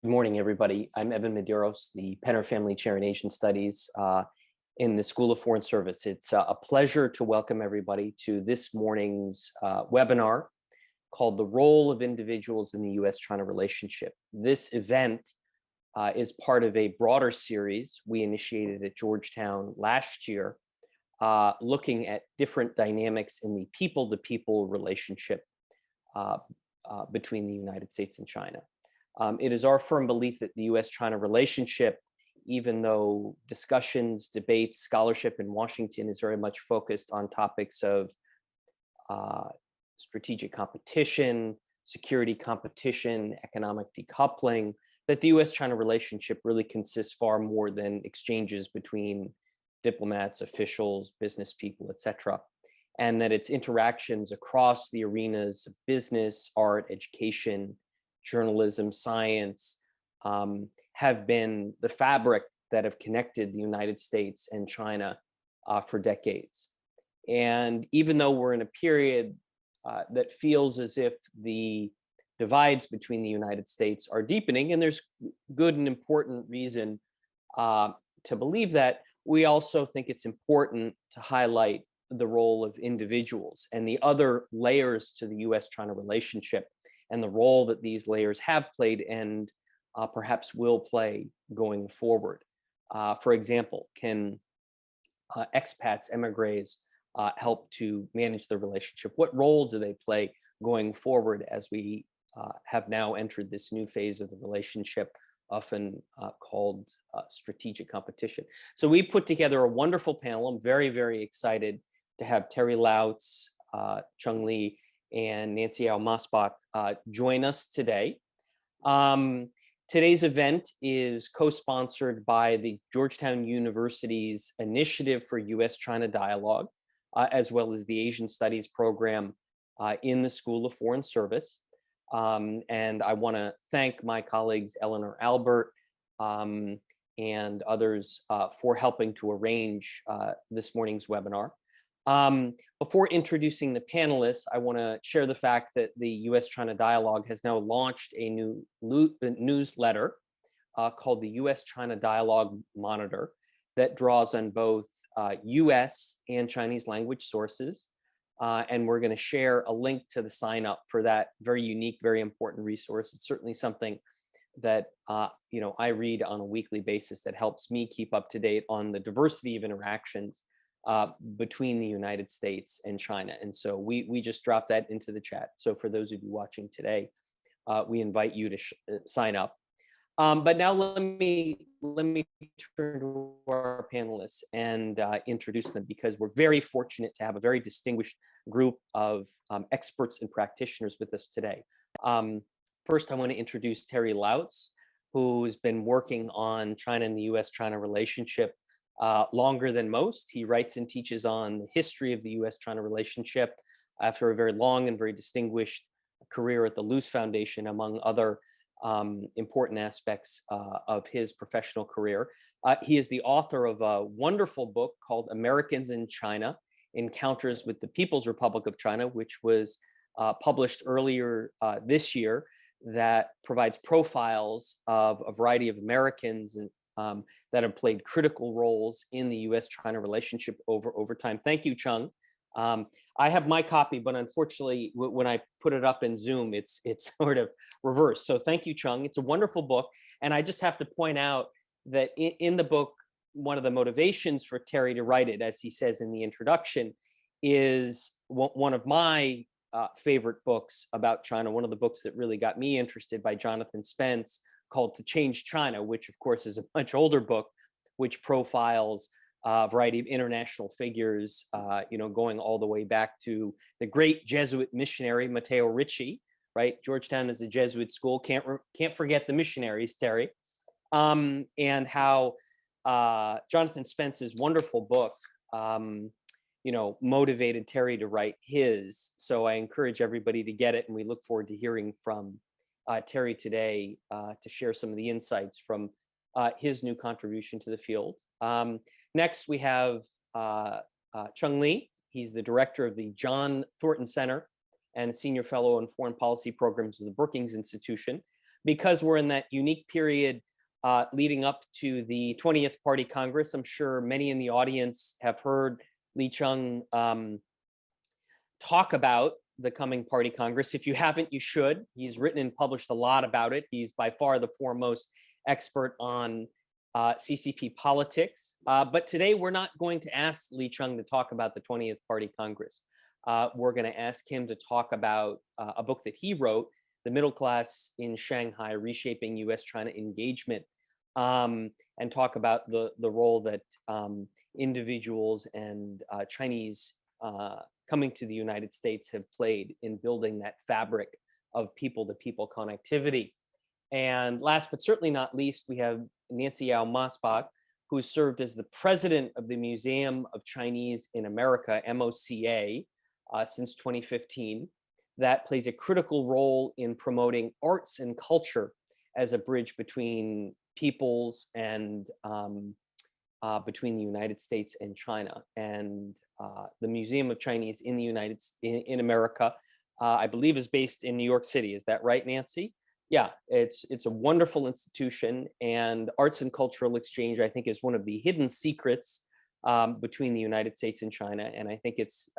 Good morning, everybody. I'm Evan Medeiros, the Penner Family Chair in Asian Studies in the School of Foreign Service. It's a pleasure to welcome everybody to this morning's webinar called The Role of Individuals in the U.S.-China Relationship. This event is part of a broader series we initiated at Georgetown last year, looking at different dynamics in the people-to-people relationship between the United States and China. It is our firm belief that the U.S.-China relationship, even though discussions, debates, scholarship in Washington is very much focused on topics of strategic competition, security competition, economic decoupling, that the U.S.-China relationship really consists far more than exchanges between diplomats, officials, business people, etc., and that its interactions across the arenas of business, art, education, journalism, science, have been the fabric that have connected the United States and China for decades. And even though we're in a period that feels as if the divides between the United States are deepening, and there's good and important reason to believe that, we also think it's important to highlight the role of individuals and the other layers to the US-China relationship and the role that these layers have played and perhaps will play going forward. For example, can expats, emigres, help to manage the relationship? What role do they play going forward as we have now entered this new phase of the relationship, often called strategic competition? So we put together a wonderful panel. I'm very, very excited to have Terry Lautz, Chung Lee, and Nancy Almasbach join us today. Today's event is co-sponsored by the Georgetown University's Initiative for U.S.-China Dialogue, as well as the Asian Studies program in the School of Foreign Service. And I want to thank my colleagues Eleanor Albert and others for helping to arrange this morning's webinar. Before introducing the panelists, I want to share the fact that the U.S.-China Dialogue has now launched a new newsletter called the U.S.-China Dialogue Monitor that draws on both U.S. and Chinese language sources. And we're going to share a link to the sign up for that very unique, very important resource. It's certainly something that I read on a weekly basis that helps me keep up to date on the diversity of interactions between the United States and China. And so we just dropped that into the chat. So for those of you watching today, we invite you to sign up. But now let me turn to our panelists and introduce them, because we're very fortunate to have a very distinguished group of experts and practitioners with us today. First, I want to introduce Terry Lautz, who's been working on China and the U.S.-China relationship longer than most. He writes and teaches on the history of the U.S.-China relationship after a very long and very distinguished career at the Luce Foundation, among other important aspects of his professional career. He is the author of a wonderful book called Americans in China: Encounters with the People's Republic of China, which was published earlier this year, that provides profiles of a variety of Americans and that have played critical roles in the U.S.-China relationship over time. Thank you, Chung. I have my copy, but unfortunately, when I put it up in Zoom, it's sort of reversed. So thank you, Chung. It's a wonderful book. And I just have to point out that in the book, one of the motivations for Terry to write it, as he says in the introduction, is one of my favorite books about China, one of the books that really got me interested, by Jonathan Spence, called To Change China, which of course is a much older book, which profiles a variety of international figures, going all the way back to the great Jesuit missionary Matteo Ricci, right? Georgetown is a Jesuit school. Can't forget the missionaries, Terry. And how Jonathan Spence's wonderful book, motivated Terry to write his. So I encourage everybody to get it, and we look forward to hearing from Terry today to share some of the insights from his new contribution to the field. Next, we have Chung Lee. He's the director of the John Thornton Center and senior fellow in foreign policy programs of the Brookings Institution. because we're in that unique period leading up to the 20th Party Congress. I'm sure many in the audience have heard Li Cheng talk about the coming Party Congress. If you haven't, you should. He's written and published a lot about it. He's by far the foremost expert on CCP politics. But today we're not going to ask Li Cheng to talk about the 20th Party Congress. We're going to ask him to talk about a book that he wrote, The Middle Class in Shanghai, Reshaping U.S.-China Engagement, and talk about the role that individuals and Chinese coming to the United States have played in building that fabric of people-to-people connectivity. And last but certainly not least, we have Nancy Yao Maasbach, who served as the president of the Museum of Chinese in America, MOCA, since 2015. That plays a critical role in promoting arts and culture as a bridge between peoples and between the United States and China. And the Museum of Chinese in the in America, I believe, is based in New York City. Is that right, Nancy? Yeah, it's a wonderful institution, and arts and cultural exchange, I think, is one of the hidden secrets between the United States and China. And I think it's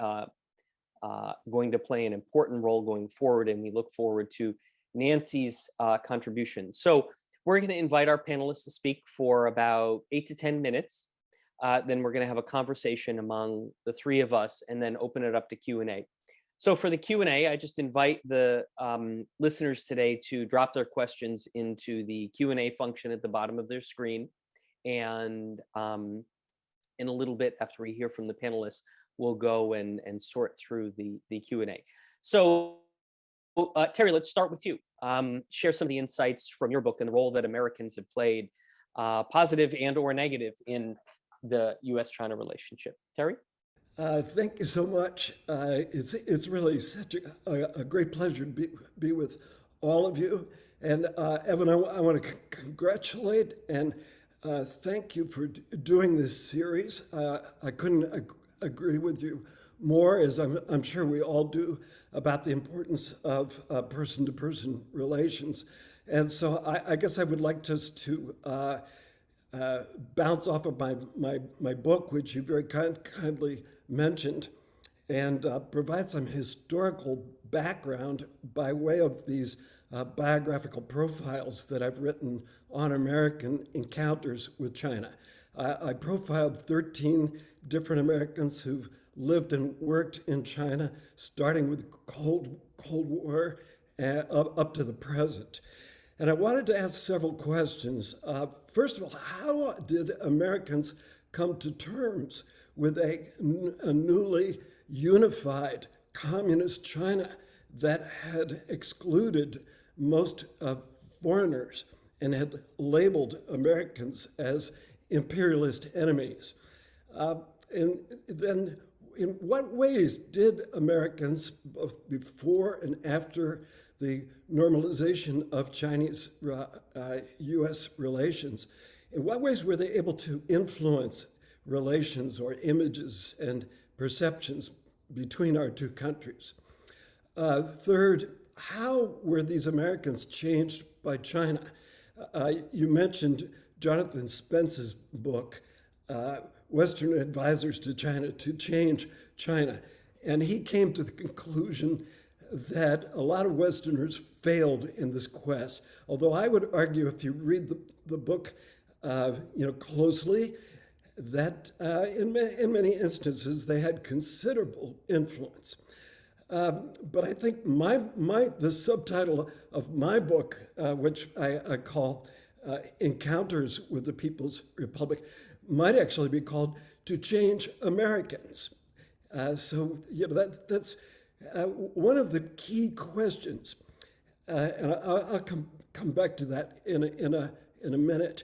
going to play an important role going forward, and we look forward to Nancy's contribution. So we're going to invite our panelists to speak for about 8 to 10 minutes. Then we're going to have a conversation among the three of us and then open it up to Q&A. So for the Q&A, I just invite the listeners today to drop their questions into the Q&A function at the bottom of their screen. And in a little bit, after we hear from the panelists, we'll go and sort through the Q&A. So Terry, let's start with you. Share some of the insights from your book and the role that Americans have played, positive and or negative, in the U.S.-China relationship. Terry? Thank you so much. It's really such a great pleasure to be with all of you. And Evan, I want to congratulate and thank you for doing this series. I couldn't agree with you more, as I'm sure we all do, about the importance of person-to-person relations. And so I guess I would like just to bounce off of my book, which you very kindly mentioned, and provide some historical background by way of these biographical profiles that I've written on American encounters with China. I profiled 13 different Americans who've lived and worked in China, starting with Cold War up to the present. And I wanted to ask several questions. First of all, how did Americans come to terms with a newly unified communist China that had excluded most foreigners and had labeled Americans as imperialist enemies? And then in what ways did Americans, both before and after the normalization of Chinese-U.S. relations, in what ways were they able to influence relations or images and perceptions between our two countries? Third, how were these Americans changed by China? You mentioned Jonathan Spence's book, Western Advisors to China, to Change China. And he came to the conclusion that a lot of Westerners failed in this quest. Although I would argue, if you read the book closely, that in many instances they had considerable influence. But I think the subtitle of my book, which I call Encounters with the People's Republic, might actually be called To Change Americans. So that's one of the key questions, and I'll come back to that in a minute.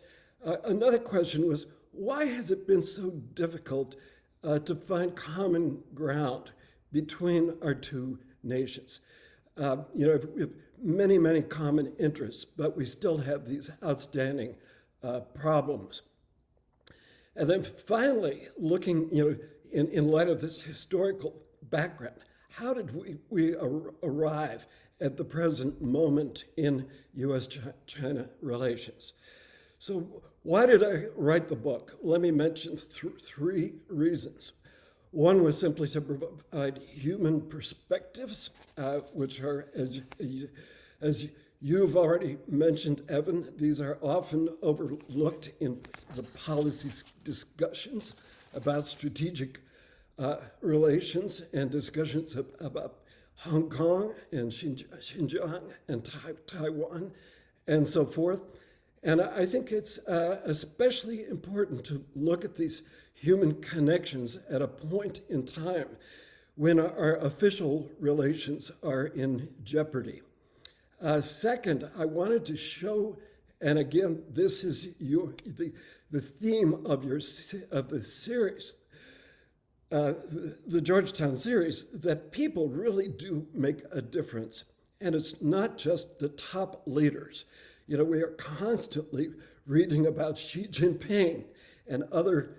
Another question was, why has it been so difficult to find common ground between our two nations? We have many common interests, but we still have these outstanding problems. And then finally, looking, in light of this historical background, how did we arrive at the present moment in U.S.-China relations? So why did I write the book? Let me mention three reasons. One was simply to provide human perspectives, which are, as you've already mentioned, Evan, these are often overlooked in the policy discussions about strategic relations and discussions about Hong Kong and Xinjiang and Taiwan and so forth. And I think it's especially important to look at these human connections at a point in time when our official relations are in jeopardy. Second, I wanted to show, and again, this is the theme of the series, the Georgetown series, that people really do make a difference. And it's not just the top leaders. You know, we are constantly reading about Xi Jinping and other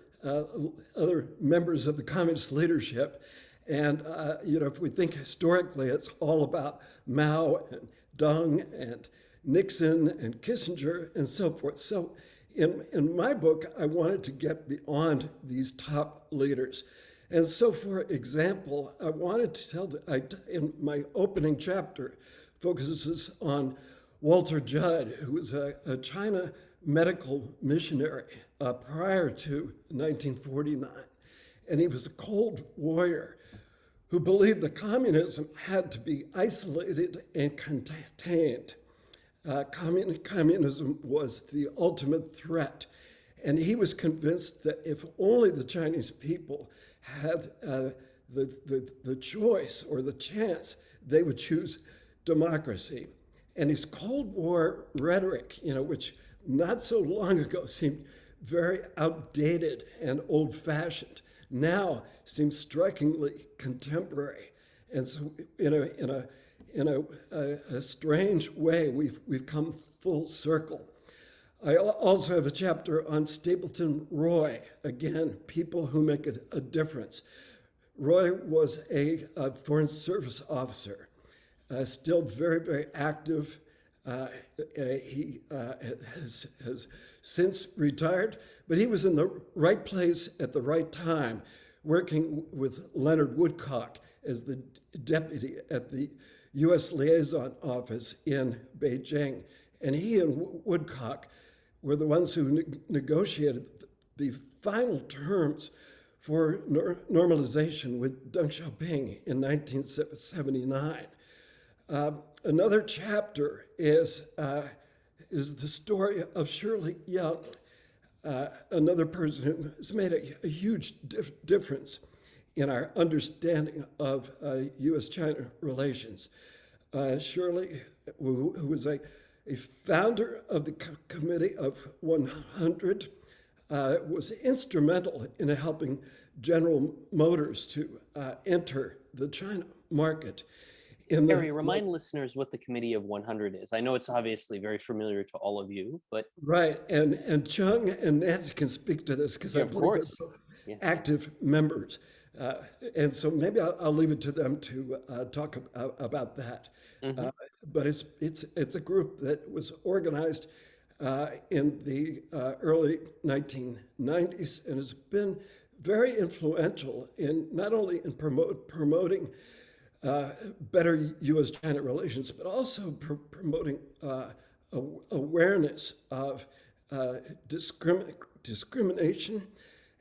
members of the communist leadership. And, you know, if we think historically, it's all about Mao and Deng and Nixon and Kissinger and so forth. So in my book, I wanted to get beyond these top leaders. And so, for example, I wanted to tell, in my opening chapter, focuses on Walter Judd, who was a China medical missionary prior to 1949. And he was a Cold Warrior who believed that communism had to be isolated and contained. Communism was the ultimate threat. And he was convinced that if only the Chinese people had the choice or the chance, they would choose democracy. And his Cold War rhetoric, you know, which not so long ago seemed very outdated and old-fashioned, now seems strikingly contemporary. And so, in a strange way, we've come full circle. I also have a chapter on Stapleton Roy. Again, people who make a difference. Roy was a Foreign Service officer, still very, very active. He has since retired, but he was in the right place at the right time, working with Leonard Woodcock as the deputy at the U.S. Liaison Office in Beijing. And he and Woodcock were the ones who negotiated the final terms for normalization with Deng Xiaoping in 1979. Another chapter is the story of Shirley Young, another person who has made a huge difference in our understanding of U.S.-China relations. Shirley, who was a founder of the Committee of 100, was instrumental in helping General Motors to enter the China market. Harry, remind listeners what the Committee of 100 is. I know it's obviously very familiar to all of you, but... Right, and Chung and Nancy can speak to this because I believe they're active members. And so maybe I'll leave it to them to talk about that. Mm-hmm. But it's a group that was organized in the early 1990s and has been very influential in not only in promoting better U.S.-China relations, but also promoting awareness of discrimination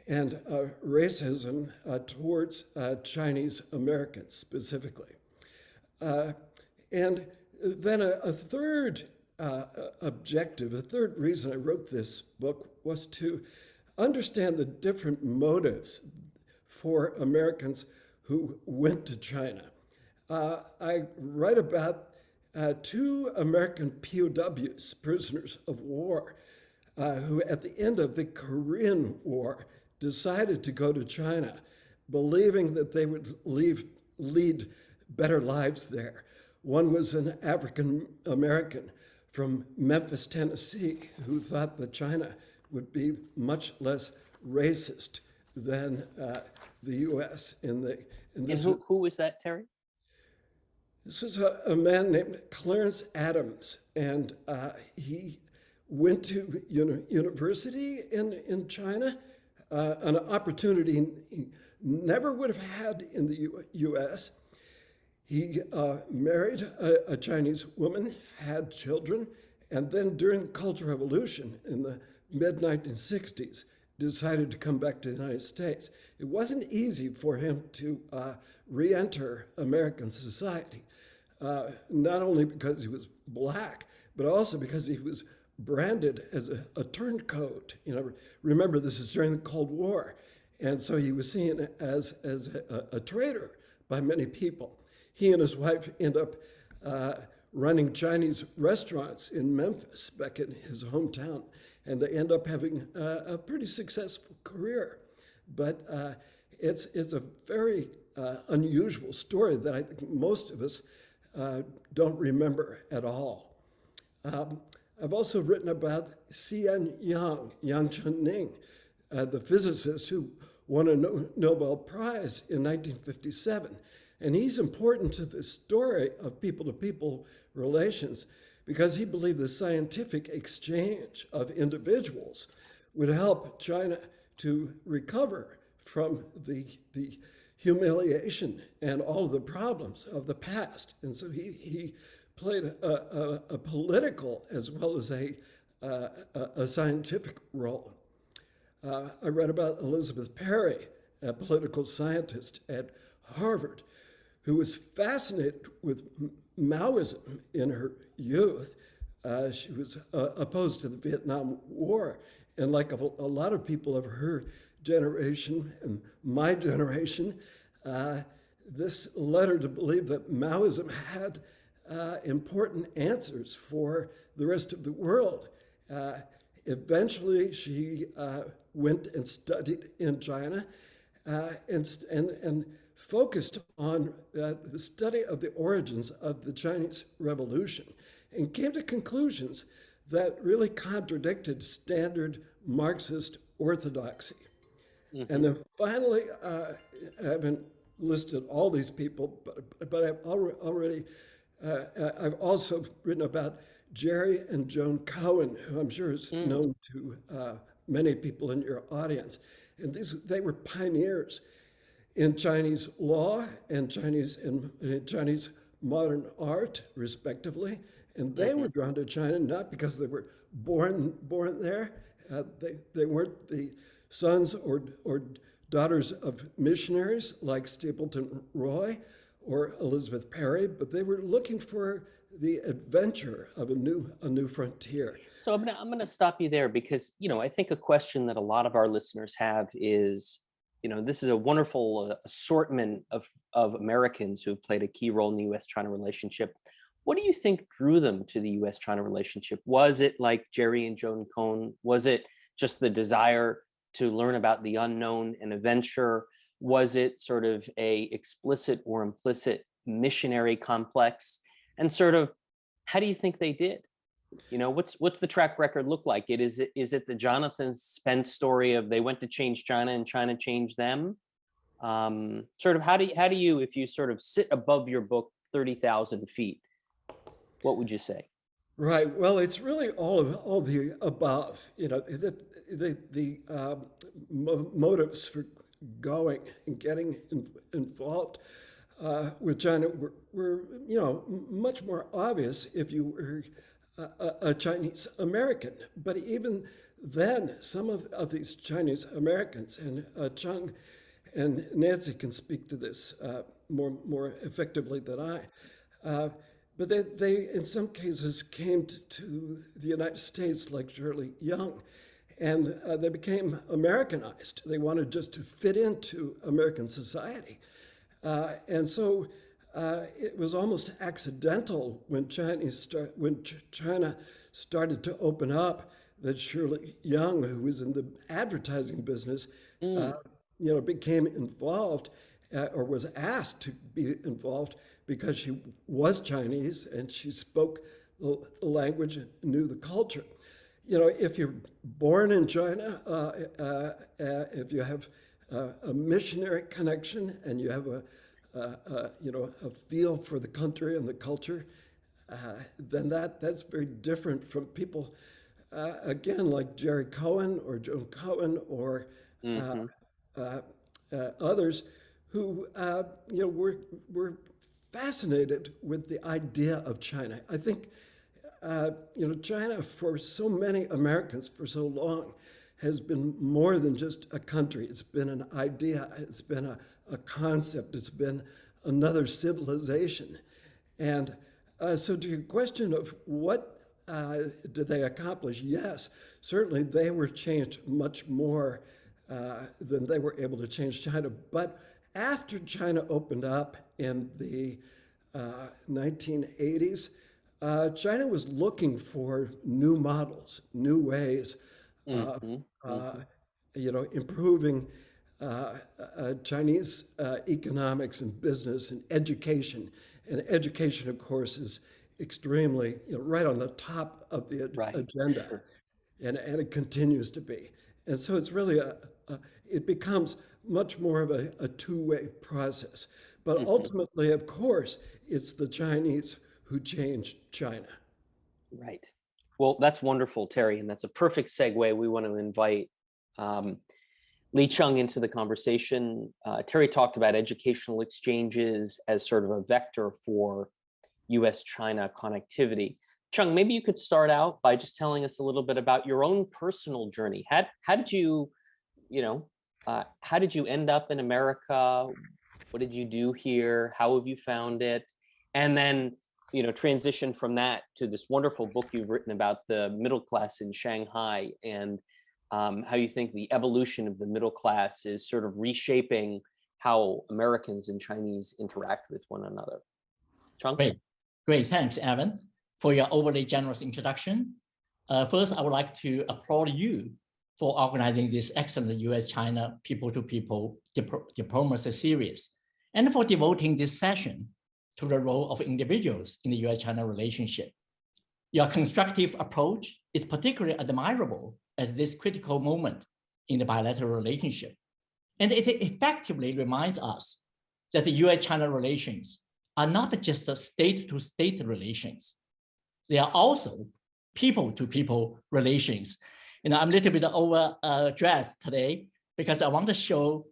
and racism towards Chinese Americans specifically. And then a third objective, a third reason I wrote this book was to understand the different motives for Americans who went to China. I write about two American POWs, prisoners of war, who at the end of the Korean War decided to go to China, believing that they would lead better lives there. One was an African American from Memphis, Tennessee, who thought that China would be much less racist than the U.S. And who was that, Terry? This was a man named Clarence Adams, and he went to university in China, an opportunity he never would have had in the U.S. He married a Chinese woman, had children, and then during the Cultural Revolution in the mid-1960s, decided to come back to the United States. It wasn't easy for him to re-enter American society, not only because he was black, but also because he was branded as a turncoat. Remember, this is during the Cold War, and so he was seen as a traitor by many people. He and his wife end up running Chinese restaurants in Memphis, back in his hometown, and they end up having a pretty successful career. But it's a very unusual story that I think most of us don't remember at all. I've also written about Xian Yang Chunning, the physicist who won a Nobel Prize in 1957. And he's important to the story of people-to-people relations because he believed the scientific exchange of individuals would help China to recover from the humiliation and all of the problems of the past. And so he played a political as well as a scientific role. I read about Elizabeth Perry, a political scientist at Harvard, who was fascinated with Maoism in her youth. She was opposed to the Vietnam War. And like a lot of people of her generation and my generation, this led her to believe that Maoism had important answers for the rest of the world. Eventually, she went and studied in China and focused on the study of the origins of the Chinese Revolution and came to conclusions that really contradicted standard Marxist orthodoxy. Mm-hmm. And then finally, I haven't listed all these people, but I've also written about Jerry and Joan Cohen, who I'm sure is known to many people in your audience. And they were pioneers in Chinese law and Chinese modern art, respectively. And they were drawn to China not because they were born there. They weren't the sons or daughters of missionaries like Stapleton Roy or Elizabeth Perry, but they were looking for the adventure of a new frontier. So I'm gonna stop you there because I think a question that a lot of our listeners have is, this is a wonderful assortment of Americans who have played a key role in the U.S.-China relationship. What do you think drew them to the U.S.-China relationship? Was it like Jerry and Joan Cohen? Was it just the desire to learn about the unknown and adventure? Was it sort of a explicit or implicit missionary complex? And sort of, how do you think they did? What's the track record look like? Is it the Jonathan Spence story of they went to change China and China changed them? Sort of, how do you, if you sort of sit above your book 30,000 feet, what would you say? Right. Well, it's really all the above. The motives for going and getting involved with China were much more obvious if you were a Chinese American. But even then, some of these Chinese Americans, and Chung and Nancy can speak to this more effectively than I, but they in some cases came to the United States like Shirley Young, and they became Americanized. They wanted just to fit into American society. And so it was almost accidental when China started to open up that Shirley Young, who was in the advertising business, became involved or was asked to be involved because she was Chinese and she spoke the language and knew the culture. If you're born in China, if you have a missionary connection and you have a feel for the country and the culture, then that's very different from people, again, like Jerry Cohen or Joan Cohen or Hmm. others who, were fascinated with the idea of China. I think, China for so many Americans for so long has been more than just a country. It's been an idea. It's been a concept. It's been another civilization. And so to your question of what did they accomplish? Yes, certainly they were changed much more than they were able to change China. But after China opened up in the 1980s, China was looking for new models, new ways of, Hmm. Hmm. improving Chinese economics and business and education. And education, of course, is extremely, right on the top of the Right. agenda, Sure. and it continues to be. And so it's really it becomes much more of a two-way process. But Hmm. ultimately, of course, it's the Chinese who changed China. Right. Well, that's wonderful, Terry, and that's a perfect segue. We want to invite um, Lee Chung into the conversation. Terry talked about educational exchanges as sort of a vector for US-China connectivity. Chung, maybe you could start out by just telling us a little bit about your own personal journey. How did you, how did you end up in America? What did you do here? How have you found it? And then, transition from that to this wonderful book you've written about the middle class in Shanghai, and how you think the evolution of the middle class is sort of reshaping how Americans and Chinese interact with one another. Chung? Great, great. Thanks, Evan, for your overly generous introduction. First, I would like to applaud you for organizing this excellent US-China people-to-people diplomacy series, and for devoting this session to the role of individuals in the US-China relationship. Your constructive approach is particularly admirable at this critical moment in the bilateral relationship. And it effectively reminds us that the US-China relations are not just state-to-state relations. They are also people-to-people relations. I'm a little bit overdressed today because I want to show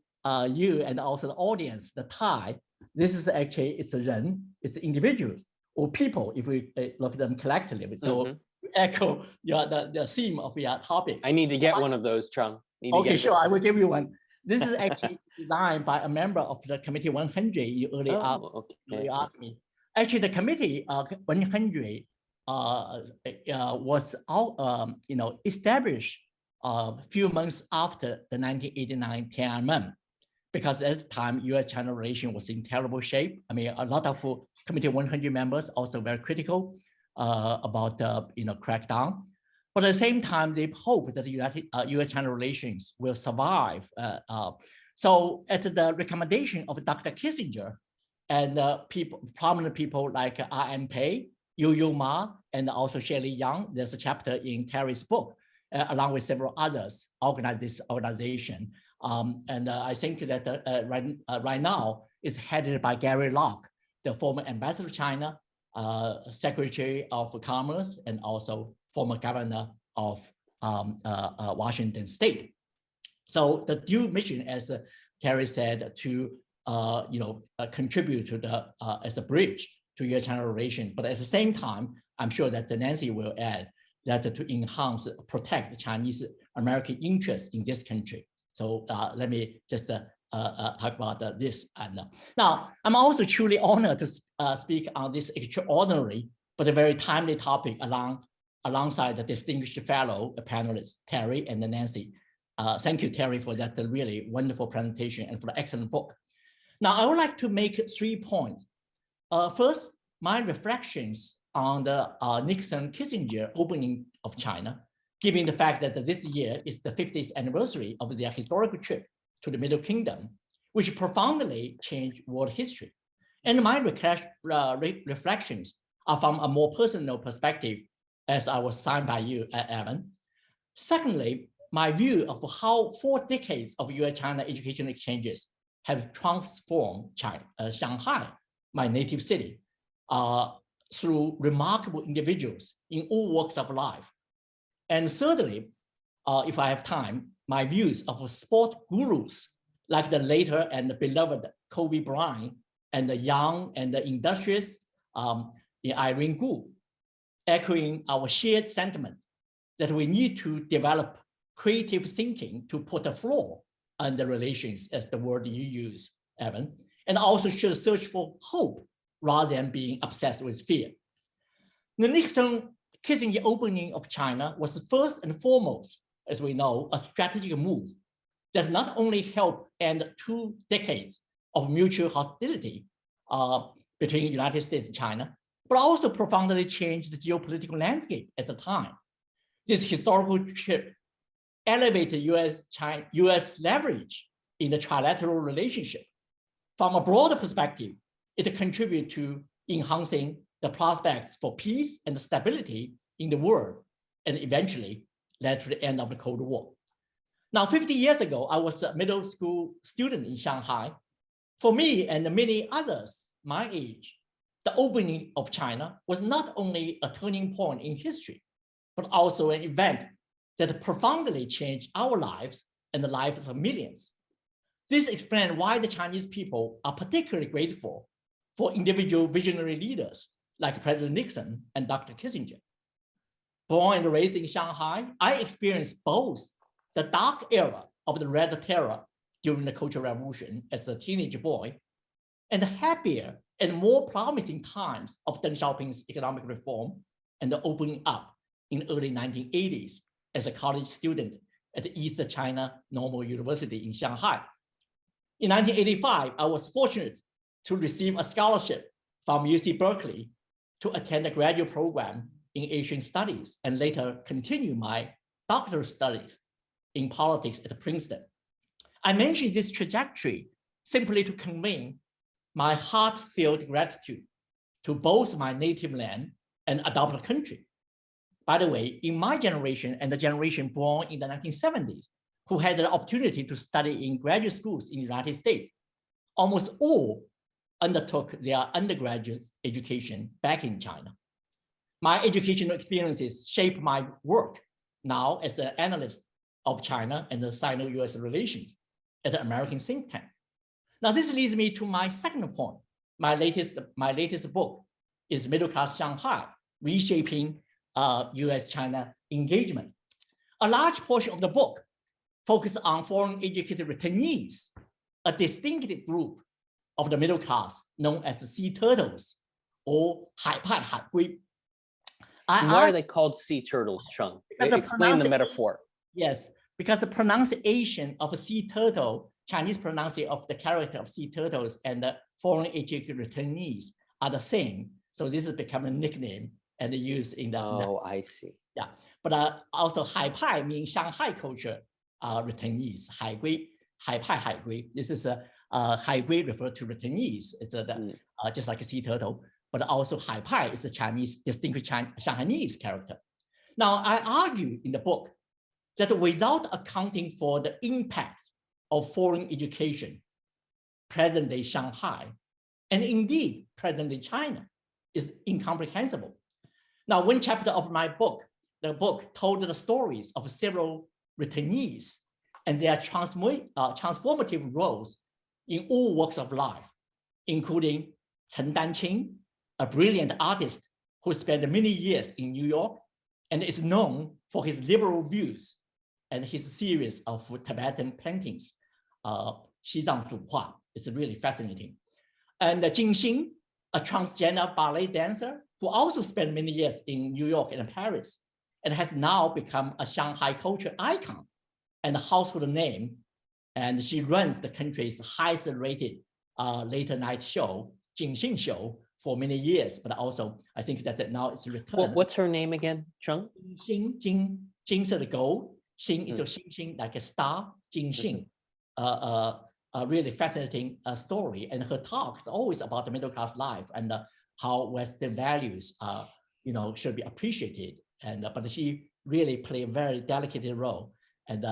you and also the audience the tie. This is actually, it's a ren, it's individuals or people if we look at them collectively. So echo the theme of your topic. I need to get one of those, Chung. Okay, sure, I will give you one. This is actually designed by a member of the Committee 100 you earlier asked me. Actually, the Committee 100 was established a few months after the 1989 Tiananmen, because at the time, US-China relation was in terrible shape. I mean, a lot of Committee 100 members also very critical about the crackdown. But at the same time, they hope that the US-China relations will survive. So at the recommendation of Dr. Kissinger and prominent people like R.M. Pei, Yo-Yo Ma, and also Shirley Yang, there's a chapter in Terry's book, along with several others, organized this organization. I think that right now it's headed by Gary Locke, the former ambassador to China, Secretary of Commerce, and also former governor of Washington State. So the dual mission, as Terry said, to contribute to the as a bridge to US-China relations, but at the same time, I'm sure that Nancy will add that to enhance, protect the Chinese American interests in this country. So let me just talk about this. And now, I'm also truly honored to speak on this extraordinary but a very timely topic alongside the distinguished fellow panelists, Terry and Nancy. Thank you, Terry, for that really wonderful presentation and for the excellent book. Now, I would like to make 3 points. First, my reflections on the Nixon-Kissinger opening of China, given the fact that this year is the 50th anniversary of their historical trip to the Middle Kingdom, which profoundly changed world history. And my reflections are from a more personal perspective, as I was signed by you, Evan. Secondly, my view of how 4 decades of US-China educational exchanges have transformed Shanghai, my native city, through remarkable individuals in all walks of life. And thirdly, if I have time, my views of sport gurus like the later and beloved Kobe Bryant and the young and the industrious Irene Gu, echoing our shared sentiment that we need to develop creative thinking to put a flaw on the relations, as the word you use, Evan, and also should search for hope rather than being obsessed with fear. The Nixon-Kissinger opening of China was first and foremost, as we know, a strategic move that not only helped end 2 decades of mutual hostility between the United States and China, but also profoundly changed the geopolitical landscape at the time. This historical trip elevated US leverage in the trilateral relationship. From a broader perspective, it contributed to enhancing the prospects for peace and stability in the world, and eventually led to the end of the Cold War. Now, 50 years ago, I was a middle school student in Shanghai. For me and many others my age, the opening of China was not only a turning point in history, but also an event that profoundly changed our lives and the lives of millions. This explains why the Chinese people are particularly grateful for individual visionary leaders like President Nixon and Dr. Kissinger. Born and raised in Shanghai, I experienced both the dark era of the Red Terror during the Cultural Revolution as a teenage boy, and the happier and more promising times of Deng Xiaoping's economic reform and the opening up in the early 1980s as a college student at the East China Normal University in Shanghai. In 1985, I was fortunate to receive a scholarship from UC Berkeley to attend a graduate program in Asian Studies and later continue my doctoral studies in politics at Princeton. I mention this trajectory simply to convey my heartfelt gratitude to both my native land and adopted country. By the way, in my generation and the generation born in the 1970s, who had the opportunity to study in graduate schools in the United States, almost all undertook their undergraduate education back in China. My educational experiences shaped my work now as an analyst of China and the Sino-US relations at the American think tank. Now, this leads me to my second point. My latest book is Middle Class Shanghai, Reshaping US-China Engagement. A large portion of the book focused on foreign educated returnees, a distinctive group of the middle class known as the sea turtles or 海派海龟. Why are they called sea turtles, Chung? Explain the metaphor. Yes, because the pronunciation of a sea turtle, Chinese pronunciation of the character of sea turtles and the foreign educated returnees are the same. So this has become a nickname and used in the. Oh, I see. Yeah, but also 海派 means Shanghai culture returnees. 海龟, 海派海龟. This is a 海龟 refer to returnees. It's just like a sea turtle. But also 海派 is the Chinese distinguished Shanghainese character. Now, I argue in the book that without accounting for the impact of foreign education, present-day Shanghai, and indeed present-day China, is incomprehensible. Now, one chapter of my book, the book told the stories of several returnees and their transformative roles in all walks of life, including Chen Danqing, a brilliant artist who spent many years in New York and is known for his liberal views and his series of Tibetan paintings, Xizang Zuhua. It's really fascinating. And Jing Xin, a transgender ballet dancer who also spent many years in New York and Paris and has now become a Shanghai culture icon and a household name. And she runs the country's highest rated later night show, Jing Xin Show, for many years, but also I think that now it's returned. What's her name again, Chung? Jing is the gold. Xin is a Xing, like a star. Jing Xin, a really fascinating story, and her talk is always about the middle class life and how Western values, should be appreciated. And but she really played a very delicate role, and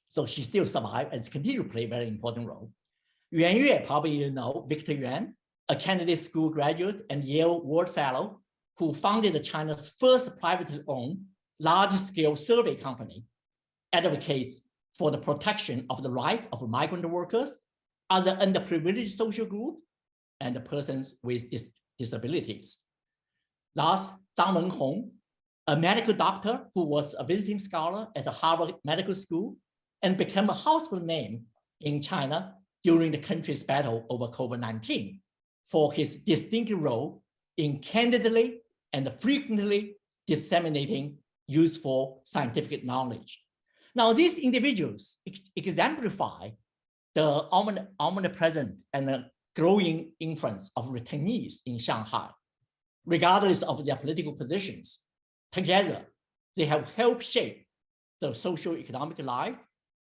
so she still survived and continue to play a very important role. Yuan Yue, probably you know, Victor Yuan, a Kennedy School graduate and Yale World Fellow, who founded China's first privately owned large-scale survey company, advocates for the protection of the rights of migrant workers, other underprivileged social groups, and the persons with disabilities. Thus, Zhang Wenhong, a medical doctor who was a visiting scholar at the Harvard Medical School and became a household name in China during the country's battle over COVID-19 for his distinct role in candidly and frequently disseminating useful scientific knowledge. Now, these individuals exemplify the omnipresent and growing influence of returnees in Shanghai, regardless of their political positions. Together, they have helped shape the social economic life,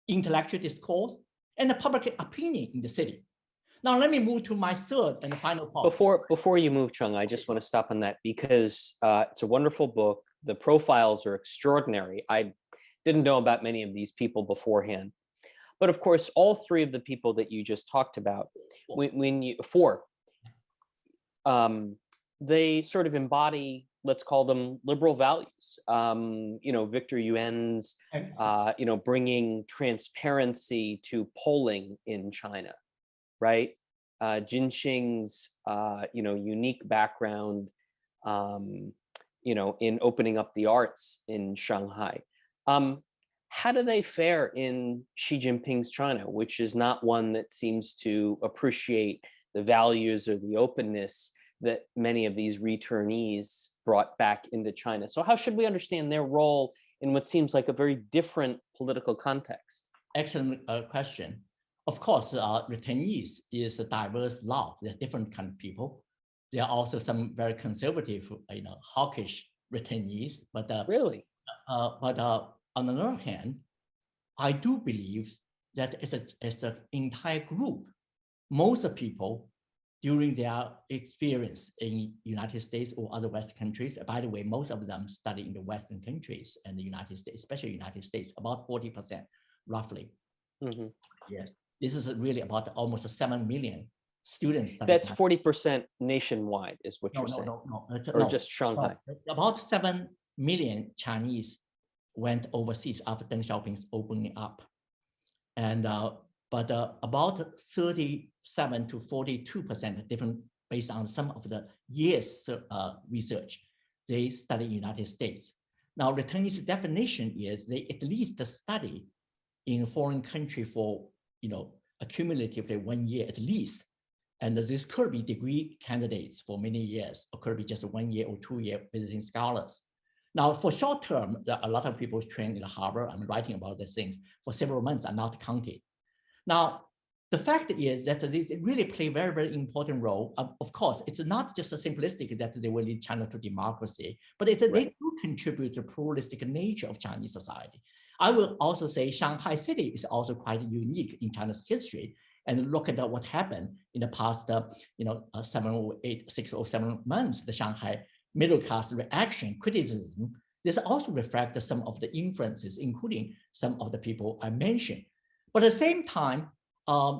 intellectual discourse, and the public opinion in the city. Now, let me move to my third and final point. Before you move, Chung, I just want to stop on that because it's a wonderful book. The profiles are extraordinary. I didn't know about many of these people beforehand. But of course, all three of the people that you just talked about, they sort of embody, let's call them liberal values. Victor Yuan's, bringing transparency to polling in China, right? Jin Xing's, unique background, in opening up the arts in Shanghai. How do they fare in Xi Jinping's China, which is not one that seems to appreciate the values or the openness that many of these returnees brought back into China? So how should we understand their role in what seems like a very different political context? Excellent question. Of course, returnees is a diverse lot. There are different kind of people. There are also some very conservative, hawkish returnees. But really, on the other hand, I do believe that as an entire group, most people during their experience in United States or other Western countries, by the way, most of them study in the Western countries and the United States, especially United States, about 40%, roughly. Mm-hmm. Yes, this is really about almost 7 million students. That's 40% nationwide is what you're saying? Or just Shanghai? About 7 million Chinese went overseas after Deng Xiaoping's opening up. And but about 37 to 42% different based on some of the years research, they study in the United States. Now, returnees' definition is they at least study in a foreign country for, accumulatively 1 year at least. And this could be degree candidates for many years, or could be just 1 year or 2 year visiting scholars. Now, for short term, there are a lot of people trained in Harvard. I'm writing about these things for several months are not counted. Now, the fact is that they really play a very, very important role. Of course, it's not just a simplistic that they will lead China to democracy, but they do contribute to the pluralistic nature of Chinese society. I will also say Shanghai city is also quite unique in China's history. And look at what happened in the past, 6 or 7 months, the Shanghai middle class reaction, criticism. This also reflects some of the influences, including some of the people I mentioned. But at the same time,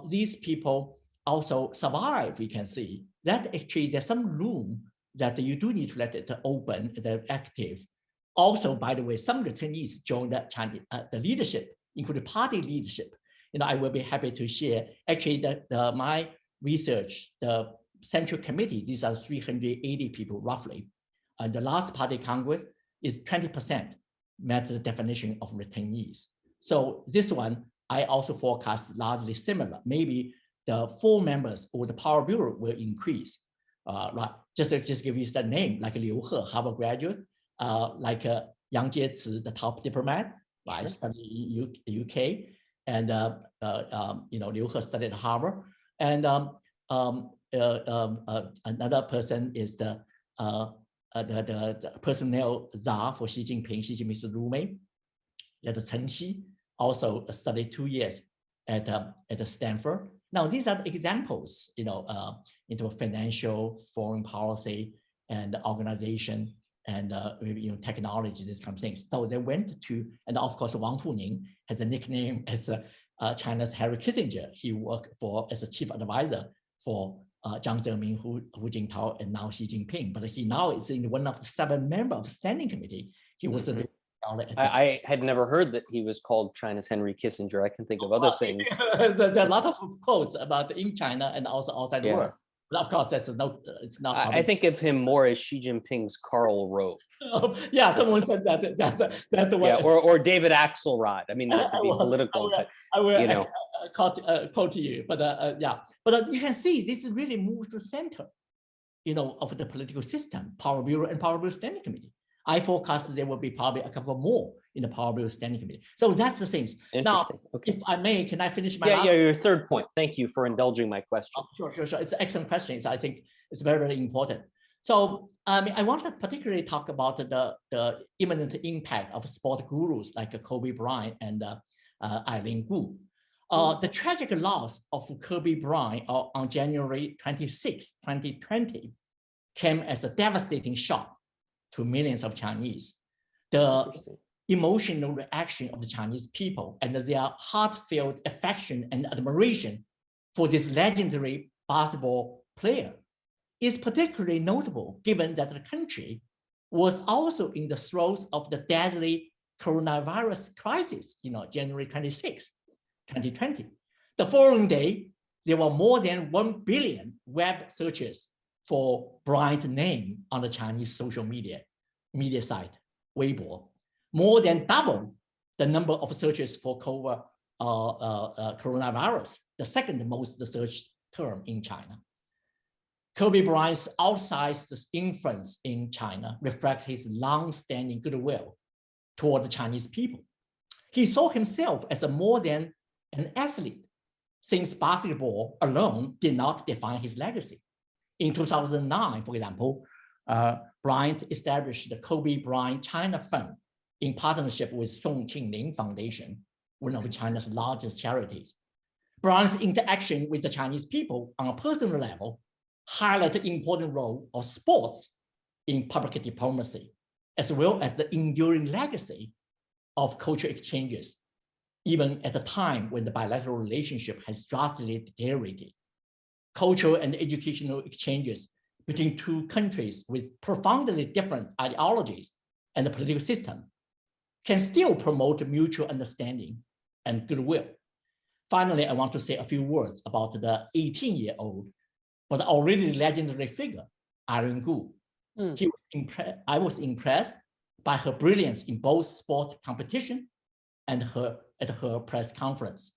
these people also survive. We can see that actually there's some room that you do need to let it open, the active. Also, by the way, some returnees joined the Chinese, the leadership, including party leadership. I will be happy to share. Actually, my research, the Central Committee, these are 380 people roughly. And the last party Congress is 20% met the definition of returnees. So this one, I also forecast largely similar. Maybe the 4 members or the Power Bureau will increase. Right? Just give you the name, like Liu He, Harvard graduate, like Yang Jiechi, the top diplomat, right? Studied in UK, and Liu He studied at Harvard. And another person is the personnel czar for Xi Jinping's roommate, that Chen Xi, also studied 2 years at Stanford. Now, these are the examples, into financial, foreign policy, and organization, and technology, this kind of things. So they went to, and of course, Wang Funing has a nickname as China's Henry Kissinger. He worked as a chief advisor for Jiang Zemin, Hu Jintao, and now Xi Jinping. But he now is in one of the 7 members of the standing committee. He was I had never heard that he was called China's Henry Kissinger. I can think of other things. There are a lot of quotes about in China and also outside the Yeah. world. But of course, it's not. I think of him more as Xi Jinping's Karl Rove. Yeah, someone said that Yeah, or David Axelrod. I mean, not to be political, but I will you know. quote you. But yeah, but you can see this really moves to the center, of the political system, Power Bureau and Power Bureau Standing Committee. I forecast there will be probably a couple more in the Power Bureau Standing Committee. So that's the things. Now, okay. if I may, can I finish my your third point? Thank you for indulging my question. Oh, sure. It's an excellent question. So I think it's very, very important. So I want to particularly talk about the imminent impact of sport gurus like Kobe Bryant and Eileen Gu. The tragic loss of Kobe Bryant on January 26, 2020 came as a devastating shock to millions of Chinese. The emotional reaction of the Chinese people and their heartfelt affection and admiration for this legendary basketball player is particularly notable given that the country was also in the throes of the deadly coronavirus crisis, January 26, 2020. The following day, there were more than 1 billion web searches for Bryant's name on the Chinese social media site, Weibo, more than double the number of searches for coronavirus, the second most searched term in China. Kobe Bryant's outsized influence in China reflects his long-standing goodwill toward the Chinese people. He saw himself as more than an athlete, since basketball alone did not define his legacy. In 2009, for example, Bryant established the Kobe Bryant China Fund in partnership with Song Qingling Foundation, one of China's largest charities. Bryant's interaction with the Chinese people on a personal level highlighted the important role of sports in public diplomacy, as well as the enduring legacy of cultural exchanges, even at a time when the bilateral relationship has drastically deteriorated. Cultural and educational exchanges between two countries with profoundly different ideologies and the political system can still promote mutual understanding and goodwill. Finally, I want to say a few words about the 18-year-old, but already legendary figure, Eileen Gu. I was impressed by her brilliance in both sport competition and at her press conference.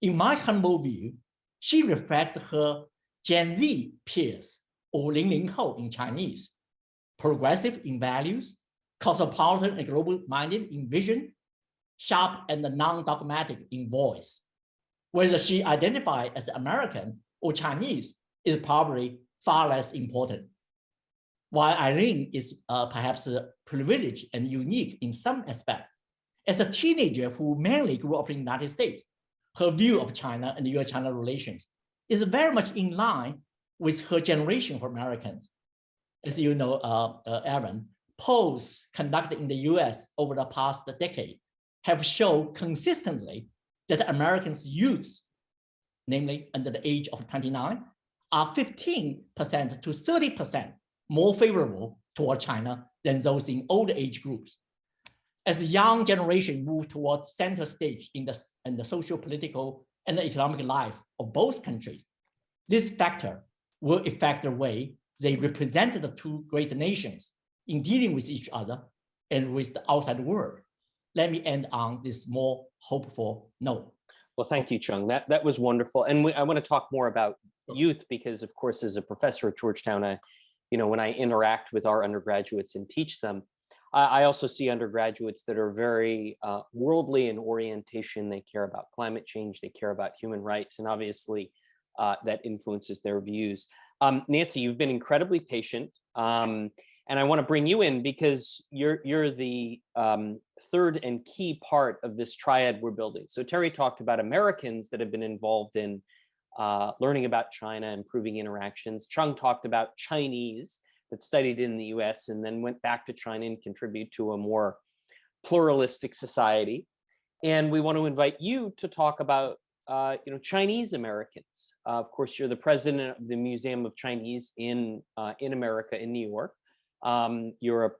In my humble view, she reflects her Gen Z peers, or 00后 in Chinese, progressive in values, cosmopolitan and global-minded in vision, sharp and non-dogmatic in voice. Whether she identifies as American or Chinese is probably far less important. While Eileen is perhaps privileged and unique in some aspects, as a teenager who mainly grew up in the United States, her view of China and US-China relations is very much in line with her generation of Americans. As you know, Aaron, polls conducted in the US over the past decade have shown consistently that Americans' youth, namely under the age of 29, are 15% to 30% more favorable toward China than those in older age groups. As the young generation move towards center stage in the social, political, and the economic life of both countries, this factor will affect the way they represent the two great nations in dealing with each other and with the outside world. Let me end on this more hopeful note. Well, thank you, Chung. That was wonderful. And I want to talk more about youth because, of course, as a professor at Georgetown, when I interact with our undergraduates and teach them, I also see undergraduates that are very worldly in orientation. They care about climate change. They care about human rights. And obviously, that influences their views. Nancy, you've been incredibly patient. And I want to bring you in because you're the third and key part of this triad we're building. So Terry talked about Americans that have been involved in learning about China, improving interactions. Chung talked about Chinese that studied in the US and then went back to China and contribute to a more pluralistic society. And we want to invite you to talk about Chinese Americans. Of course, you're the president of the Museum of Chinese in America in New York. You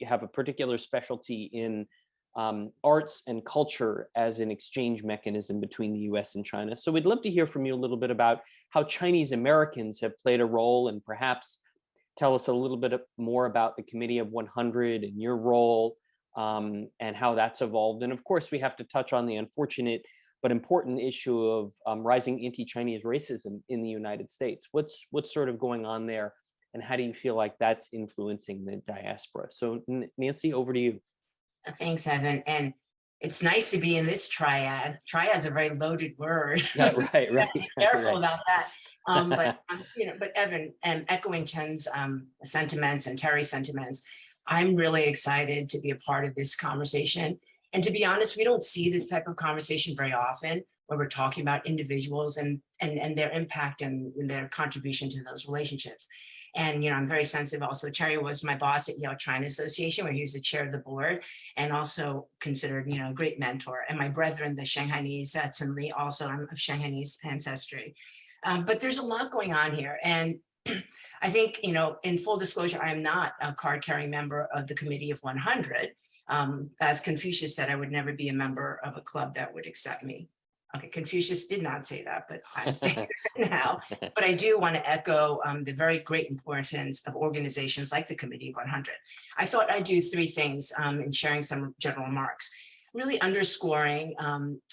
have a particular specialty in arts and culture as an exchange mechanism between the US and China. So we'd love to hear from you a little bit about how Chinese Americans have played a role, and perhaps tell us a little bit more about the Committee of 100 and your role, and how that's evolved. And of course, we have to touch on the unfortunate but important issue of rising anti-Chinese racism in the United States. What's sort of going on there, and how do you feel like that's influencing the diaspora? So Nancy, over to you. Thanks, Evan. And it's nice to be in this triad. Triad's a very loaded word. Yeah, right. Be careful about that. But Evan, echoing Chen's sentiments and Terry's sentiments, I'm really excited to be a part of this conversation. And to be honest, we don't see this type of conversation very often, where we're talking about individuals and their impact and their contribution to those relationships. And, I'm very sensitive also. Terry was my boss at Yale China Association, where he was the chair of the board, and also considered, a great mentor. And my brethren, the Shanghainese, Chen Li, also I'm of Shanghainese ancestry. But there's a lot going on here. And I think, in full disclosure, I am not a card-carrying member of the Committee of 100. As Confucius said, I would never be a member of a club that would accept me. Okay, Confucius did not say that, but I'm saying it now. But I do want to echo the very great importance of organizations like the Committee of 100. I thought I'd do three things in sharing some general remarks, really underscoring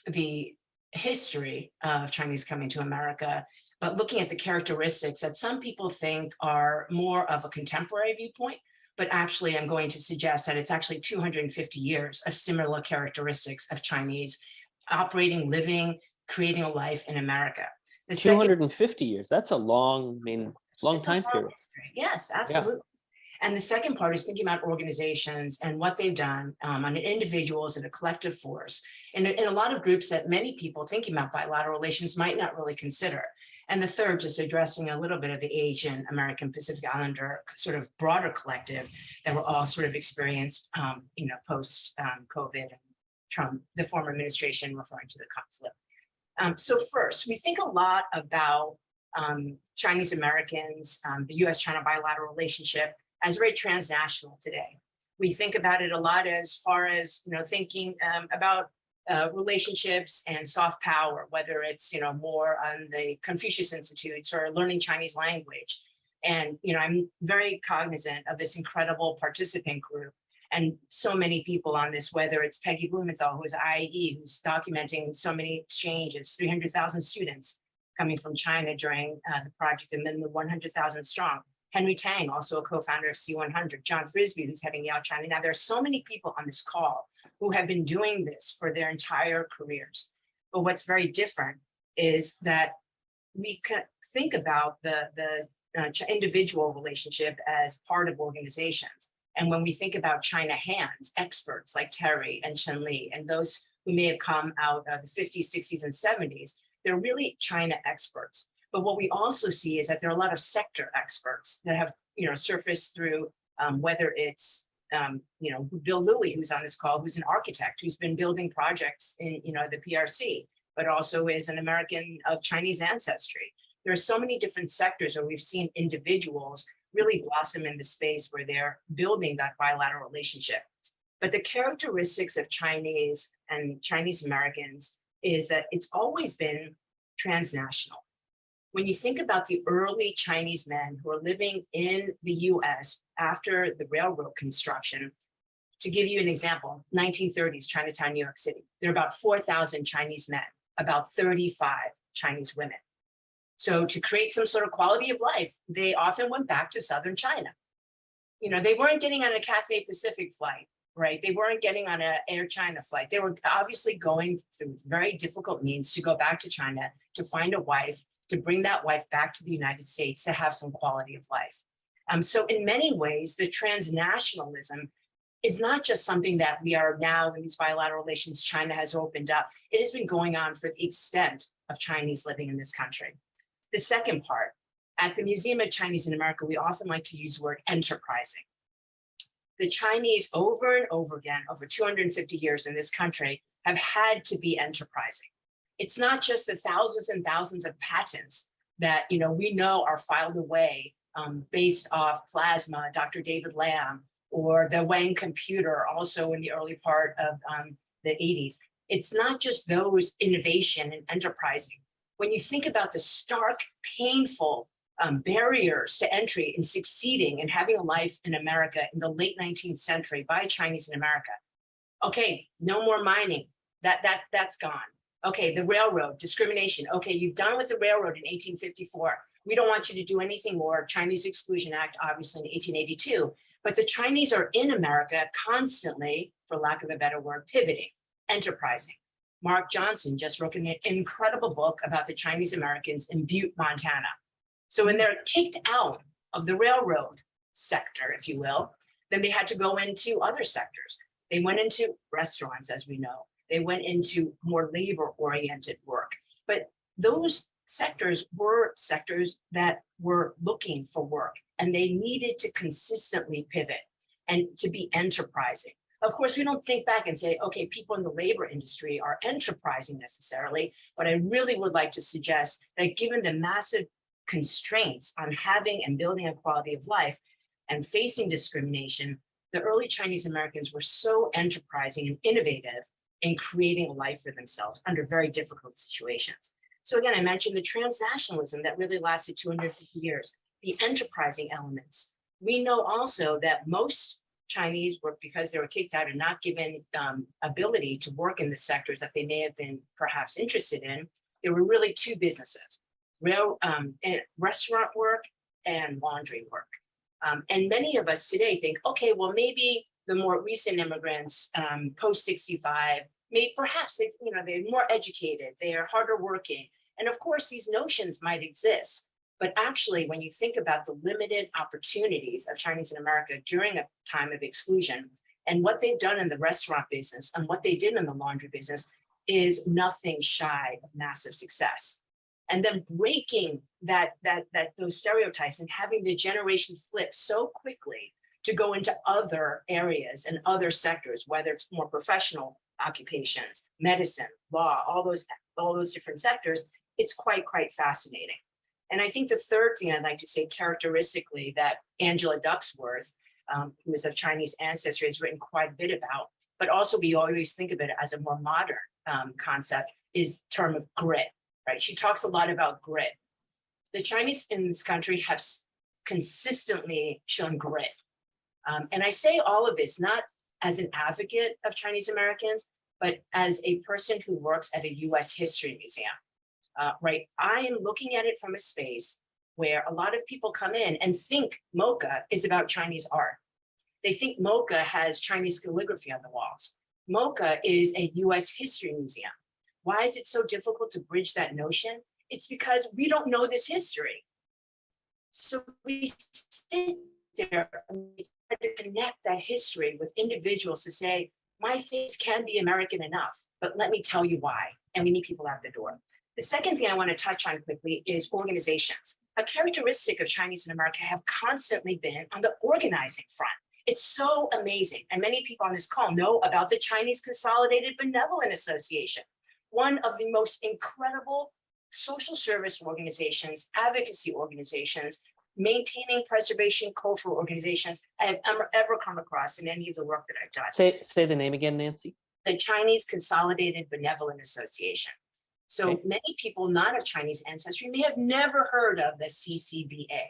the history of Chinese coming to America, but looking at the characteristics that some people think are more of a contemporary viewpoint. But actually, I'm going to suggest that it's actually 250 years of similar characteristics of Chinese operating, living, creating a life in America. 250 years, that's a long time period. Yes, absolutely. Yeah. And the second part is thinking about organizations and what they've done on an individual as a collective force in a lot of groups that many people thinking about bilateral relations might not really consider. And the third, just addressing a little bit of the Asian American Pacific Islander sort of broader collective that we're all sort of experienced, post COVID and Trump, the former administration, referring to the conflict. So first, we think a lot about Chinese Americans, the US-China bilateral relationship as very transnational today. We think about it a lot as far as, thinking about relationships and soft power, whether it's, more on the Confucius Institutes or learning Chinese language. And, I'm very cognizant of this incredible participant group and so many people on this, whether it's Peggy Blumenthal, who is IAE, who's documenting so many exchanges, 300,000 students coming from China during the project, and then the 100,000 strong. Henry Tang, also a co-founder of C100, John Frisbee, who's heading Yale China. Now, there are so many people on this call who have been doing this for their entire careers. But what's very different is that we can think about the individual relationship as part of organizations. And when we think about China hands, experts like Terry and Chen Li, and those who may have come out of the 50s, 60s, and 70s, they're really China experts. But what we also see is that there are a lot of sector experts that have, surfaced through whether it's, Bill Lilly, who's on this call, who's an architect, who's been building projects in, the PRC, but also is an American of Chinese ancestry. There are so many different sectors where we've seen individuals really blossom in the space where they're building that bilateral relationship. But the characteristics of Chinese and Chinese Americans is that it's always been transnational. When you think about the early Chinese men who are living in the US after the railroad construction, to give you an example, 1930s, Chinatown, New York City, there are about 4,000 Chinese men, about 35 Chinese women. So to create some sort of quality of life, they often went back to Southern China. They weren't getting on a Cathay Pacific flight, right? They weren't getting on an Air China flight. They were obviously going through very difficult means to go back to China, to find a wife, to bring that wife back to the United States, to have some quality of life. So in many ways, the transnationalism is not just something that we are now in these bilateral relations China has opened up. It has been going on for the extent of Chinese living in this country. The second part, at the Museum of Chinese in America, we often like to use the word enterprising. The Chinese over and over again, over 250 years in this country, have had to be enterprising. It's not just the thousands and thousands of patents that we know are filed away based off plasma, Dr. David Lamb, or the Wang computer, also in the early part of the 80s. It's not just those innovation and enterprising. When you think about the stark, painful barriers to entry in succeeding and having a life in America in the late 19th century by Chinese in America, okay, no more mining, that's gone. Okay, the railroad, discrimination. Okay, you've done with the railroad in 1854. We don't want you to do anything more. Chinese Exclusion Act, obviously in 1882. But the Chinese are in America constantly, for lack of a better word, pivoting, enterprising. Mark Johnson just wrote an incredible book about the Chinese Americans in Butte, Montana. So when they're kicked out of the railroad sector, if you will, then they had to go into other sectors. They went into restaurants, as we know. They went into more labor-oriented work. But those sectors were sectors that were looking for work, and they needed to consistently pivot and to be enterprising. Of course, we don't think back and say, okay, people in the labor industry are enterprising necessarily, but I really would like to suggest that given the massive constraints on having and building a quality of life and facing discrimination, the early Chinese Americans were so enterprising and innovative in creating a life for themselves under very difficult situations. So again, I mentioned the transnationalism that really lasted 250 years, the enterprising elements. We know also that most Chinese were, because they were kicked out and not given ability to work in the sectors that they may have been perhaps interested in, there were really two businesses, restaurant work and laundry work. And many of us today think, okay, well, maybe the more recent immigrants post 65, perhaps they're more educated, they are harder working. And of course, these notions might exist. But actually, when you think about the limited opportunities of Chinese in America during a time of exclusion and what they've done in the restaurant business and what they did in the laundry business is nothing shy of massive success. And then breaking those stereotypes and having the generation flip so quickly to go into other areas and other sectors, whether it's more professional occupations, medicine, law, all those different sectors, it's quite fascinating. And I think the third thing I'd like to say characteristically that Angela Duckworth, who is of Chinese ancestry, has written quite a bit about, but also we always think of it as a more modern concept, is term of grit, right? She talks a lot about grit. The Chinese in this country have consistently shown grit. And I say all of this not as an advocate of Chinese Americans, but as a person who works at a US History Museum. Right, I am looking at it from a space where a lot of people come in and think MoCA is about Chinese art. They think MoCA has Chinese calligraphy on the walls. MoCA is a US History Museum. Why is it so difficult to bridge that notion? It's because we don't know this history. So we sit there and we try to connect that history with individuals to say, my face can be American enough, but let me tell you why. And we need people out the door. The second thing I want to touch on quickly is organizations. A characteristic of Chinese in America have constantly been on the organizing front. It's so amazing. And many people on this call know about the Chinese Consolidated Benevolent Association, one of the most incredible social service organizations, advocacy organizations, maintaining preservation cultural organizations I have ever come across in any of the work that I've done. Say the name again, Nancy. The Chinese Consolidated Benevolent Association. So many people not of Chinese ancestry may have never heard of the CCBA,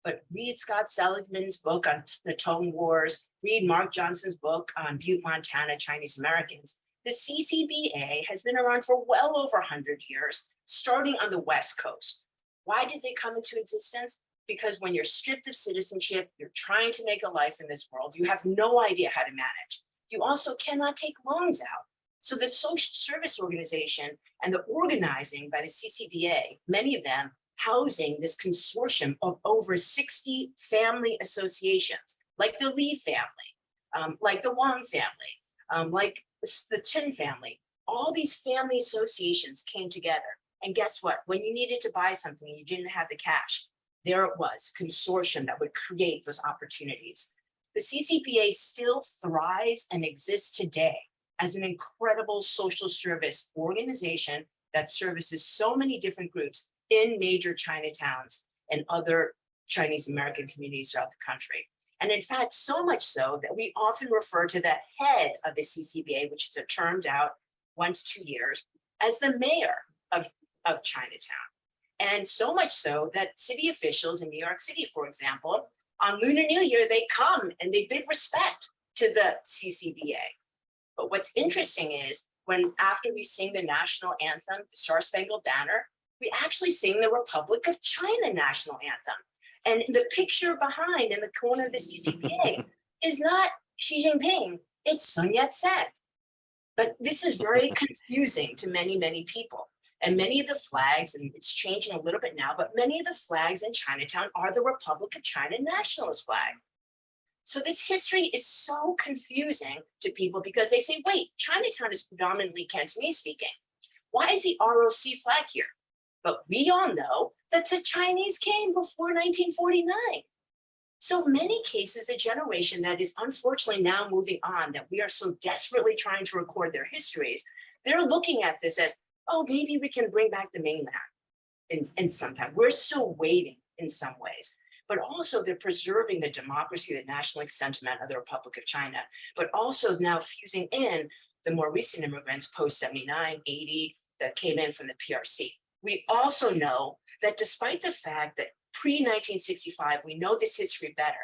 but read Scott Seligman's book on the Tong Wars, read Mark Johnson's book on Butte, Montana, Chinese Americans. The CCBA has been around for well over 100 years, starting on the West Coast. Why did they come into existence? Because when you're stripped of citizenship, you're trying to make a life in this world, you have no idea how to manage. You also cannot take loans out. So the social service organization and the organizing by the CCBA, many of them housing this consortium of over 60 family associations, like the Lee family, like the Wang family, like the Chin family. All these family associations came together. And guess what? When you needed to buy something and you didn't have the cash, there it was, consortium that would create those opportunities. The CCBA still thrives and exists today as an incredible social service organization that services so many different groups in major Chinatowns and other Chinese American communities throughout the country. And in fact, so much so that we often refer to the head of the CCBA, which is a termed out 1 to 2 years, as the mayor of Chinatown. And so much so that city officials in New York City, for example, on Lunar New Year, they come and they bid respect to the CCBA. But what's interesting is when after we sing the national anthem, the Star Spangled Banner, we actually sing the Republic of China national anthem. And the picture behind in the corner of the CCBA is not Xi Jinping, it's Sun Yat-sen. But this is very confusing to many, many people. And many of the flags, and it's changing a little bit now, but many of the flags in Chinatown are the Republic of China nationalist flag. So this history is so confusing to people because they say, wait, Chinatown is predominantly Cantonese speaking. Why is the ROC flag here? But we all know that the Chinese came before 1949. So many cases, a generation that is unfortunately now moving on, that we are so desperately trying to record their histories, they're looking at this as, oh, maybe we can bring back the mainland in some time. We're still waiting in some ways, but also they're preserving the democracy, the nationalist sentiment of the Republic of China, but also now fusing in the more recent immigrants post 79, 80 that came in from the PRC. We also know that despite the fact that pre-1965, we know this history better,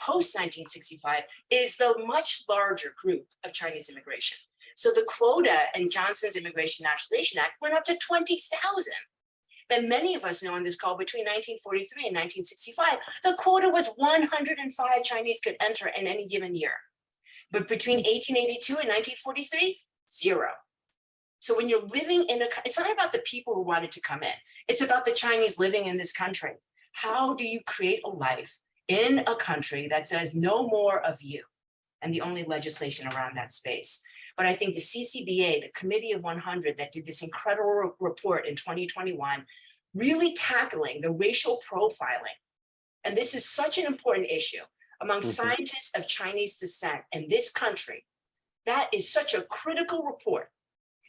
post-1965 is the much larger group of Chinese immigration. So the quota in Johnson's Immigration Naturalization Act went up to 20,000. And many of us know on this call between 1943 and 1965, the quota was 105 Chinese could enter in any given year. But between 1882 and 1943, 0. So when you're living in it's not about the people who wanted to come in. It's about the Chinese living in this country. How do you create a life in a country that says no more of you? And the only legislation around that space. But I think the CCBA, the Committee of 100 that did this incredible report in 2021, really tackling the racial profiling. And this is such an important issue among scientists of Chinese descent in this country. That is such a critical report.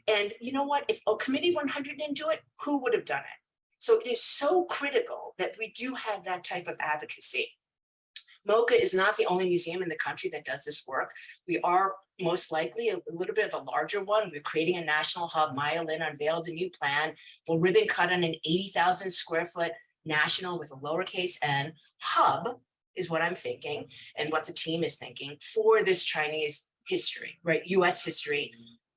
And you know what? If a Committee of 100 didn't do it, who would have done it? So it is so critical that we do have that type of advocacy. MoCA is not the only museum in the country that does this work. We are most likely a little bit of a larger one. We're creating a national hub. Maya Lin unveiled a new plan. We'll ribbon cut on an 80,000 square foot national with a lowercase n hub is what I'm thinking and what the team is thinking for this Chinese history, right? US history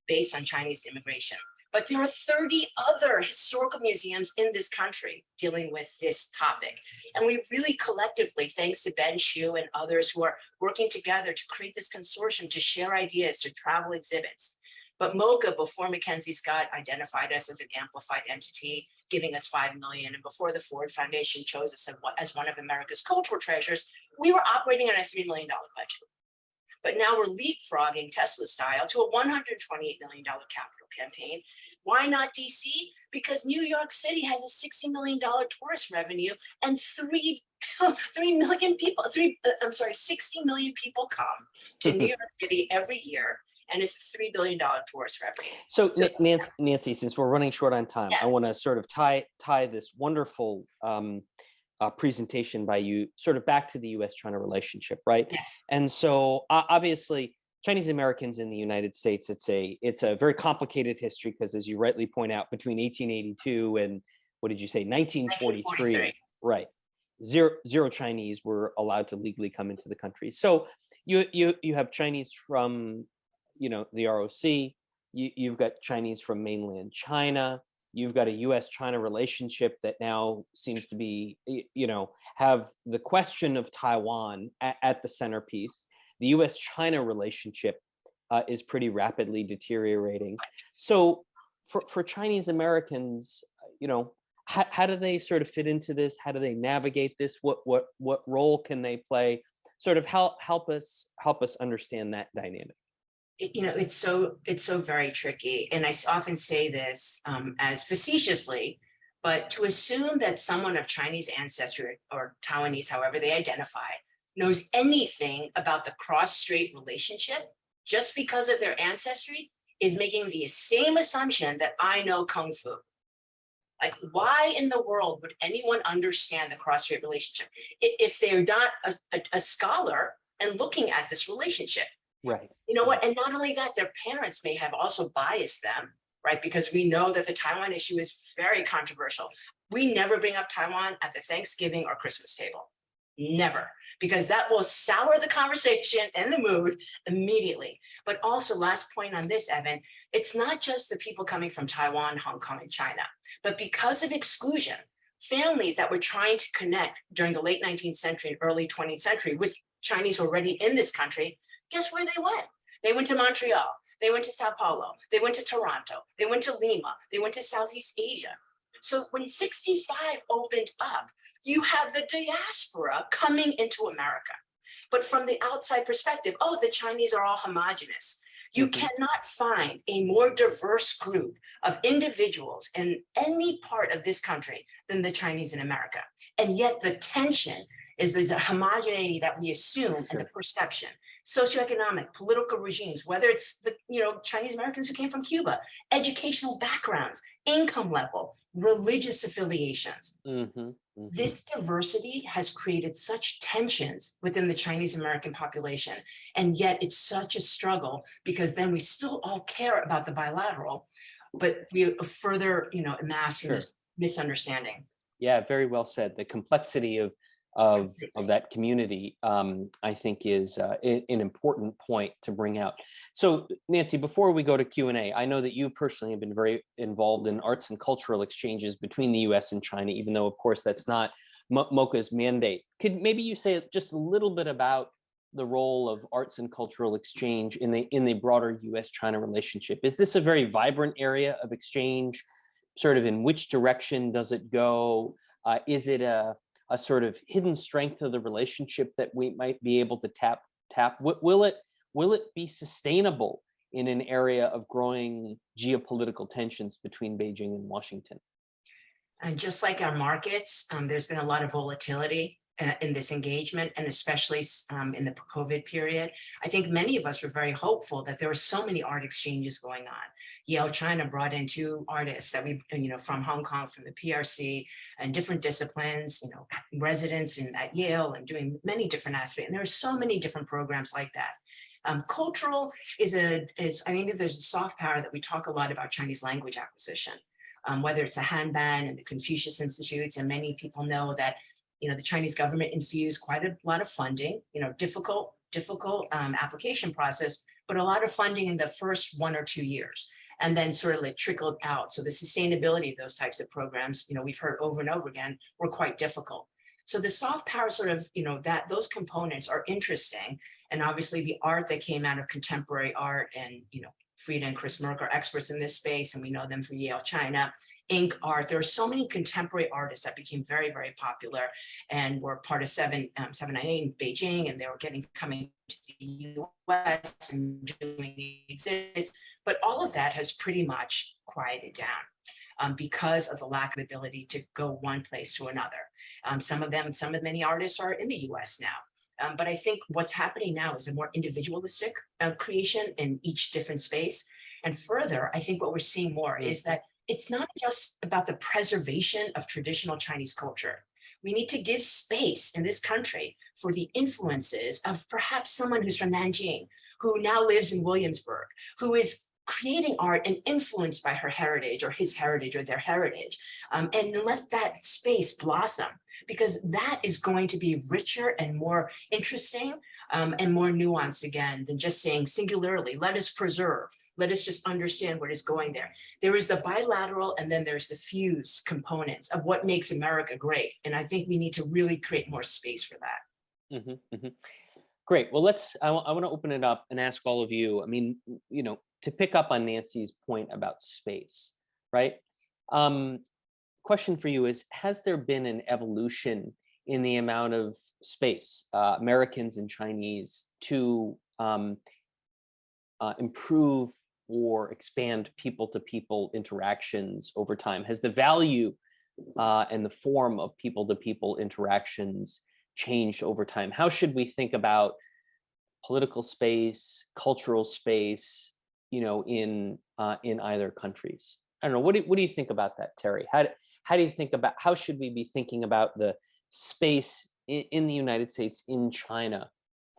based on Chinese immigration. But there are 30 other historical museums in this country dealing with this topic. And we really collectively, thanks to Ben Shu and others who are working together to create this consortium to share ideas, to travel exhibits. But MoCA, before Mackenzie Scott identified us as an amplified entity, giving us $5 million, and before the Ford Foundation chose us as one of America's cultural treasures, we were operating on a $3 million budget. But now we're leapfrogging Tesla style to a $128 million capital campaign. Why not DC? Because New York City has a $60 million tourist revenue and 60 million people come to New York City every year. And it's a $3 billion tourist revenue. So Nancy, since we're running short on time, I want to sort of tie this wonderful presentation by you sort of back to the US-China relationship, right? Yes. And so obviously Chinese Americans in the United States, it's a very complicated history because, as you rightly point out, between 1882 and what did you say, 1943, right? Zero Chinese were allowed to legally come into the country. So you have Chinese from, the ROC, you've got Chinese from mainland China. You've got a US-China relationship that now seems to be, have the question of Taiwan at the centerpiece. The US-China relationship is pretty rapidly deteriorating. So for Chinese Americans, how do they sort of fit into this? How do they navigate this? What role can they play? Sort of help us understand that dynamic. It's so very tricky. And I often say this as facetiously, but to assume that someone of Chinese ancestry or Taiwanese, however they identify, knows anything about the cross-strait relationship just because of their ancestry is making the same assumption that I know Kung Fu. Like, why in the world would anyone understand the cross-strait relationship if they're not a scholar and looking at this relationship? Right. You know what? And not only that, their parents may have also biased them, right? Because we know that the Taiwan issue is very controversial. We never bring up Taiwan at the Thanksgiving or Christmas table. Never, because that will sour the conversation and the mood immediately. But also, last point on this, Evan, it's not just the people coming from Taiwan, Hong Kong, and China, but because of exclusion, families that were trying to connect during the late 19th century and early 20th century with Chinese already in this country, guess where they went? They went to Montreal, they went to Sao Paulo, they went to Toronto, they went to Lima, they went to Southeast Asia. So when 65 opened up, you have the diaspora coming into America. But from the outside perspective, oh, the Chinese are all homogenous. You cannot find a more diverse group of individuals in any part of this country than the Chinese in America. And yet the tension is there's a homogeneity that we assume and the perception. Socioeconomic, political regimes, whether it's the Chinese Americans who came from Cuba, educational backgrounds, income level, religious affiliations. This diversity has created such tensions within the Chinese American population. And yet it's such a struggle because then we still all care about the bilateral, but we further, amass in this misunderstanding. Yeah, very well said. The complexity of that community, I think, is an important point to bring out. So, Nancy, before we go to Q&A, I know that you personally have been very involved in arts and cultural exchanges between the U.S. and China, even though, of course, that's not MoCA's mandate. Could maybe you say just a little bit about the role of arts and cultural exchange in the broader U.S.-China relationship? Is this a very vibrant area of exchange? Sort of in which direction does it go? Is it a sort of hidden strength of the relationship that we might be able to tap? Will it be sustainable in an area of growing geopolitical tensions between Beijing and Washington? And just like our markets, there's been a lot of volatility in this engagement, and especially in the COVID period. I think many of us were very hopeful that there were so many art exchanges going on. Yale China brought in 2 artists that we, from Hong Kong, from the PRC, and different disciplines, residents at Yale and doing many different aspects. And there are so many different programs like that. Cultural is I think that there's a soft power that we talk a lot about Chinese language acquisition, whether it's the Hanban and the Confucius Institutes, and many people know that the Chinese government infused quite a lot of funding, difficult application process, but a lot of funding in the first 1 or 2 years, and then sort of like trickled out. So the sustainability of those types of programs, we've heard over and over again, were quite difficult. So the soft power sort of, that those components are interesting. And obviously the art that came out of contemporary art, and, Frida and Chris Merck are experts in this space, and we know them from Yale China. Ink art. There are so many contemporary artists that became very, very popular and were part of 798 in Beijing, and they were coming to the US and doing exhibits. But all of that has pretty much quieted down because of the lack of ability to go one place to another. Some of many artists are in the US now. But I think what's happening now is a more individualistic creation in each different space. And further, I think what we're seeing more is that it's not just about the preservation of traditional Chinese culture. We need to give space in this country for the influences of perhaps someone who's from Nanjing, who now lives in Williamsburg, who is creating art and influenced by her heritage or his heritage or their heritage, and let that space blossom, because that is going to be richer and more interesting and more nuanced again than just saying singularly, let us preserve. Let us just understand what is going there. There is the bilateral, and then there's the fuse components of what makes America great. And I think we need to really create more space for that. Great. Well, I want to open it up and ask all of you. I mean, to pick up on Nancy's point about space, right? Question for you is, has there been an evolution in the amount of space Americans and Chinese to improve or expand people-to-people interactions over time? Has the value and the form of people-to-people interactions changed over time? How should we think about political space, cultural space, in either countries. I don't know. What do you think about that, Terry? How do you think about, how should we be thinking about the space in the United States, in China,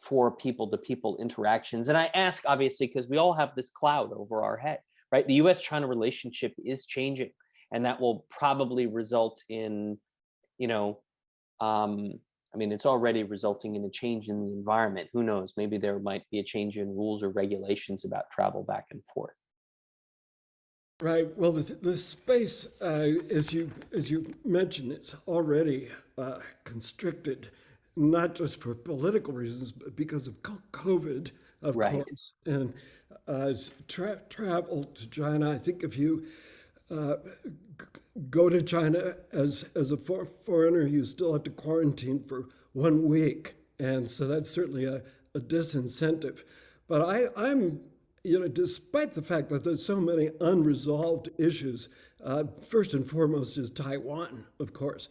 for people-to-people interactions? And I ask, obviously, because we all have this cloud over our head, right? The US-China relationship is changing, and that will probably result in, it's already resulting in a change in the environment. Who knows? Maybe there might be a change in rules or regulations about travel back and forth. Right. Well, the space, as you mentioned, it's already constricted, not just for political reasons, but because of COVID, of Right. course. And travel to China, I think if you go to China as a foreigner, you still have to quarantine for 1 week. And so that's certainly a disincentive. But I'm despite the fact that there's so many unresolved issues, first and foremost is Taiwan, of course.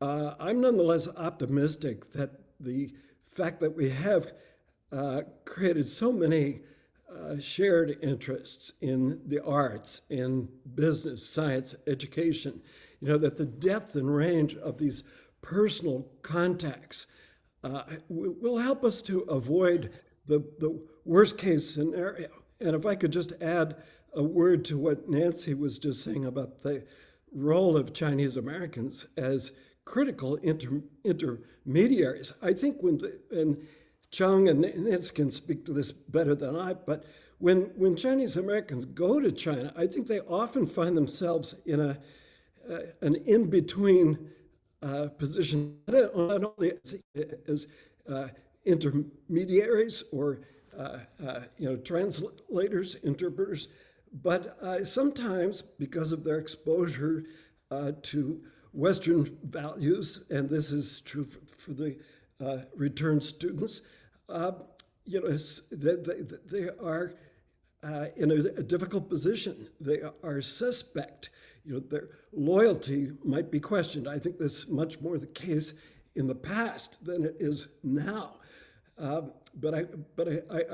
I'm nonetheless optimistic that the fact that we have created so many shared interests in the arts, in business, science, education, that the depth and range of these personal contacts will help us to avoid the worst case scenario. And if I could just add a word to what Nancy was just saying about the role of Chinese Americans as critical intermediaries, I think and Chung and Nancy can speak to this better than I, but when Chinese Americans go to China, I think they often find themselves in an in-between position, not only as intermediaries or translators, interpreters, but sometimes because of their exposure to Western values, and this is true for the return students, they are in a difficult position. They are suspect. Their loyalty might be questioned. I think this is much more the case in the past than it is now. But I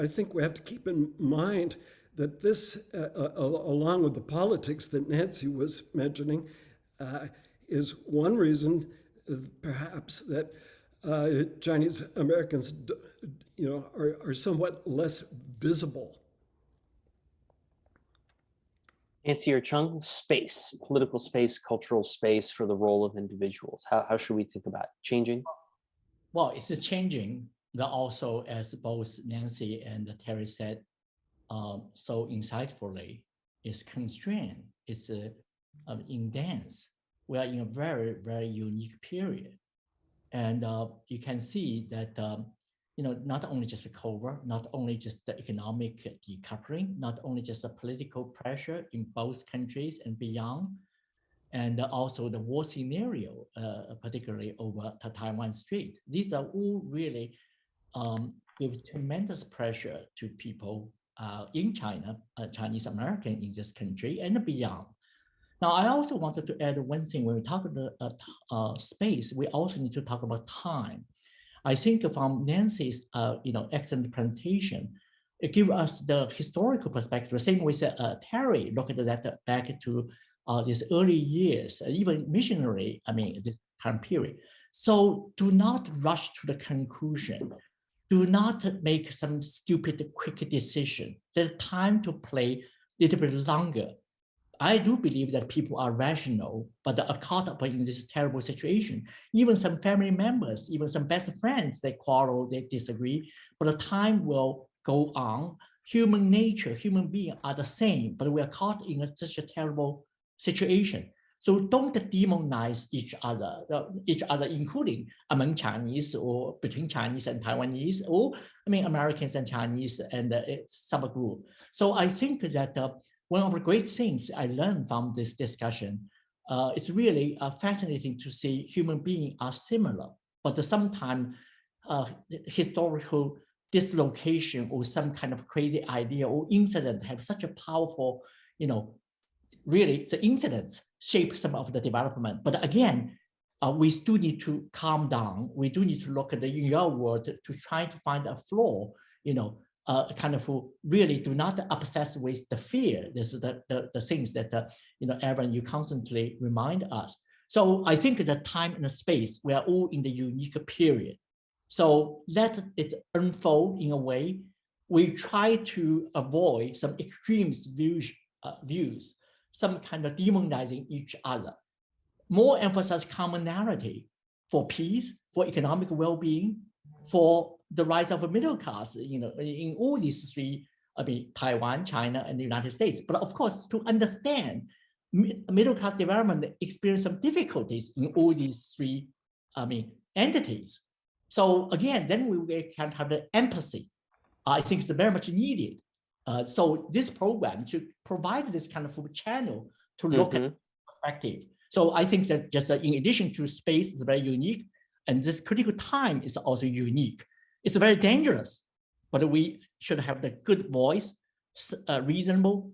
think we have to keep in mind that this, along with the politics that Nancy was mentioning, is one reason, perhaps, that Chinese Americans, are somewhat less visible. Nancy or Chung, space, political space, cultural space for the role of individuals. How should we think about it? Changing? Well, it's changing. But also, as both Nancy and Terry said so insightfully, it's constrained, it's intense. We are in a very, very unique period. And you can see that, not only just the COVID, not only just the economic decoupling, not only just the political pressure in both countries and beyond, and also the war scenario, particularly over the Taiwan Strait. These are all really give tremendous pressure to people in China, Chinese American in this country and beyond. Now, I also wanted to add one thing. When we talk about space, we also need to talk about time. I think from Nancy's excellent presentation, it gives us the historical perspective. The same way Terry looked at that back to these early years, even missionary, this time period. So do not rush to the conclusion. Do not make some stupid, quick decision. There's time to play a little bit longer. I do believe that people are rational, but are caught up in this terrible situation. Even some family members, even some best friends, they quarrel, they disagree, but the time will go on. Human nature, human beings are the same, but we are caught in such a terrible situation. So don't demonize each other, including among Chinese or between Chinese and Taiwanese, or Americans and Chinese and subgroup. So I think that one of the great things I learned from this discussion, it's really fascinating to see human beings are similar, but sometimes historical dislocation or some kind of crazy idea or incident have such a powerful, really the incidents shape some of the development. But again, we still need to calm down. We do need to look at the real world to try to find a flaw kind of really do not obsess with the fear. This is the things that, Aaron, you constantly remind us. So I think the time and the space, we are all in the unique period. So let it unfold in a way. We try to avoid some extreme views, some kind of demonizing each other. More emphasize commonality for peace, for economic well-being, for the rise of a middle class, in all these three, Taiwan, China, and the United States. But of course, to understand middle class development experience some difficulties in all these three, entities. So again, then we can have the empathy. I think it's very much needed. So this program should provide this kind of channel to look at perspective. So I think that just in addition to space is very unique, and this critical time is also unique. It's very dangerous, but we should have the good voice, reasonable,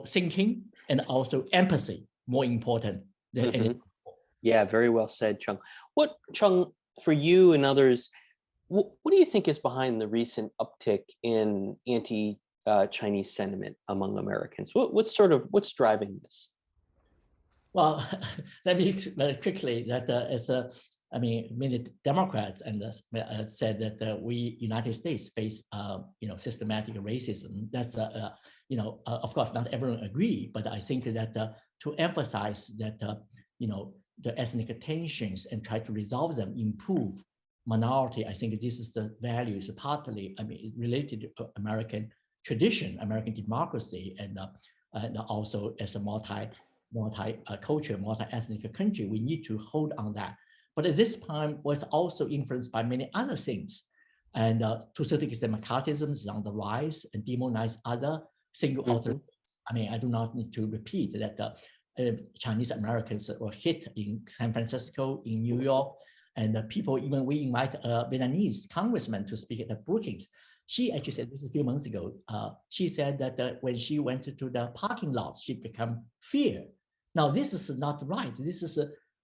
thinking, and also empathy, more important than anything. Yeah, very well said, Chung. Chung, for you and others, what do you think is behind the recent uptick in anti-Chinese sentiment among Americans? What's driving this? Well, let me very quickly that many Democrats and said that we United States face systematic racism. That's of course not everyone agree, but I think that to emphasize that the ethnic tensions and try to resolve them, improve minority. I think this is the values partly related to American tradition, American democracy, and also as a multi-cultural, multi-ethnic country, we need to hold on that. But at this time was also influenced by many other things. And to a certain extent, McCarthyism is on the rise and demonize other single author. I do not need to repeat that Chinese Americans were hit in San Francisco, in New York, and people, even we invite a Vietnamese congressman to speak at the Brookings. She actually said this a few months ago. She said that when she went to the parking lot, she became fear. Now, this is not right. This is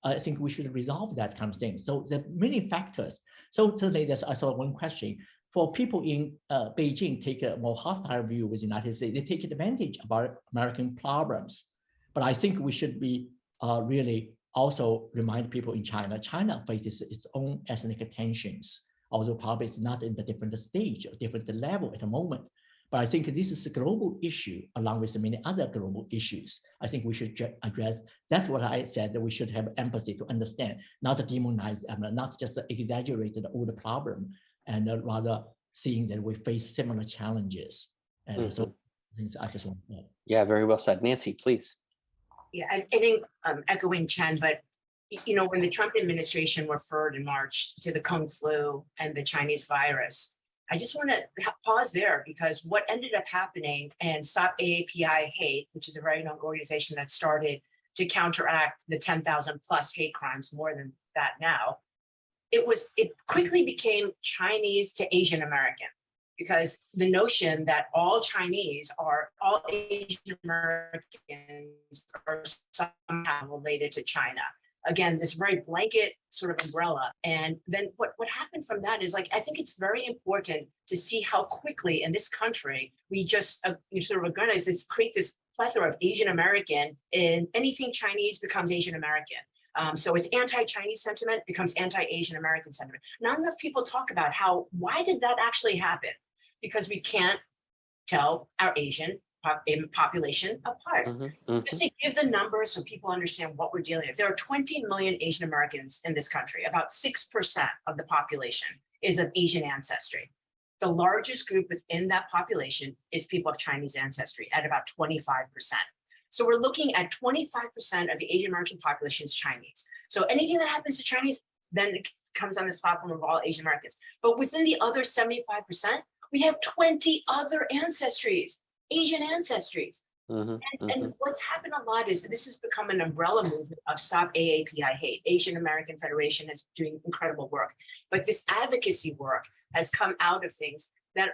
I think we should resolve that kind of thing. So there are many factors. So certainly there's also one question. For people in Beijing take a more hostile view with the United States, they take advantage of our American problems. But I think we should be really also remind people in China, China faces its own ethnic tensions, although probably it's not in the different stage or different level at the moment. But I think this is a global issue along with many other global issues. I think we should address. That's what I said, that we should have empathy to understand, not to demonize, not just exaggerate the old problem, and rather seeing that we face similar challenges. And so I just want to. Yeah, very well said. Nancy, please. Yeah, I think echoing Chen, but when the Trump administration referred in March to the Kung flu and the Chinese virus, I just want to pause there, because what ended up happening, and Stop AAPI Hate, which is a very young organization that started to counteract the 10,000 plus hate crimes, more than that now, it quickly became Chinese to Asian American, because the notion that all Asian Americans are somehow related to China. Again, this very blanket sort of umbrella. And then what happened from that is, I think it's very important to see how quickly in this country, we just sort of organize this, create this plethora of Asian American, and anything Chinese becomes Asian American. So it's anti-Chinese sentiment becomes anti-Asian American sentiment. Not enough people talk about why did that actually happen? Because we can't tell our Asian population apart. Just to give the numbers so people understand what we're dealing with. There are 20 million Asian Americans in this country. About 6% of the population is of Asian ancestry. The largest group within that population is people of Chinese ancestry at about 25%. So we're looking at 25% of the Asian American population is Chinese. So anything that happens to Chinese then comes on this platform of all Asian Americans. But within the other 75%, we have 20 other ancestries. Asian ancestries. And what's happened a lot is this has become an umbrella movement of Stop AAPI Hate. Asian American Federation is doing incredible work. But this advocacy work has come out of things that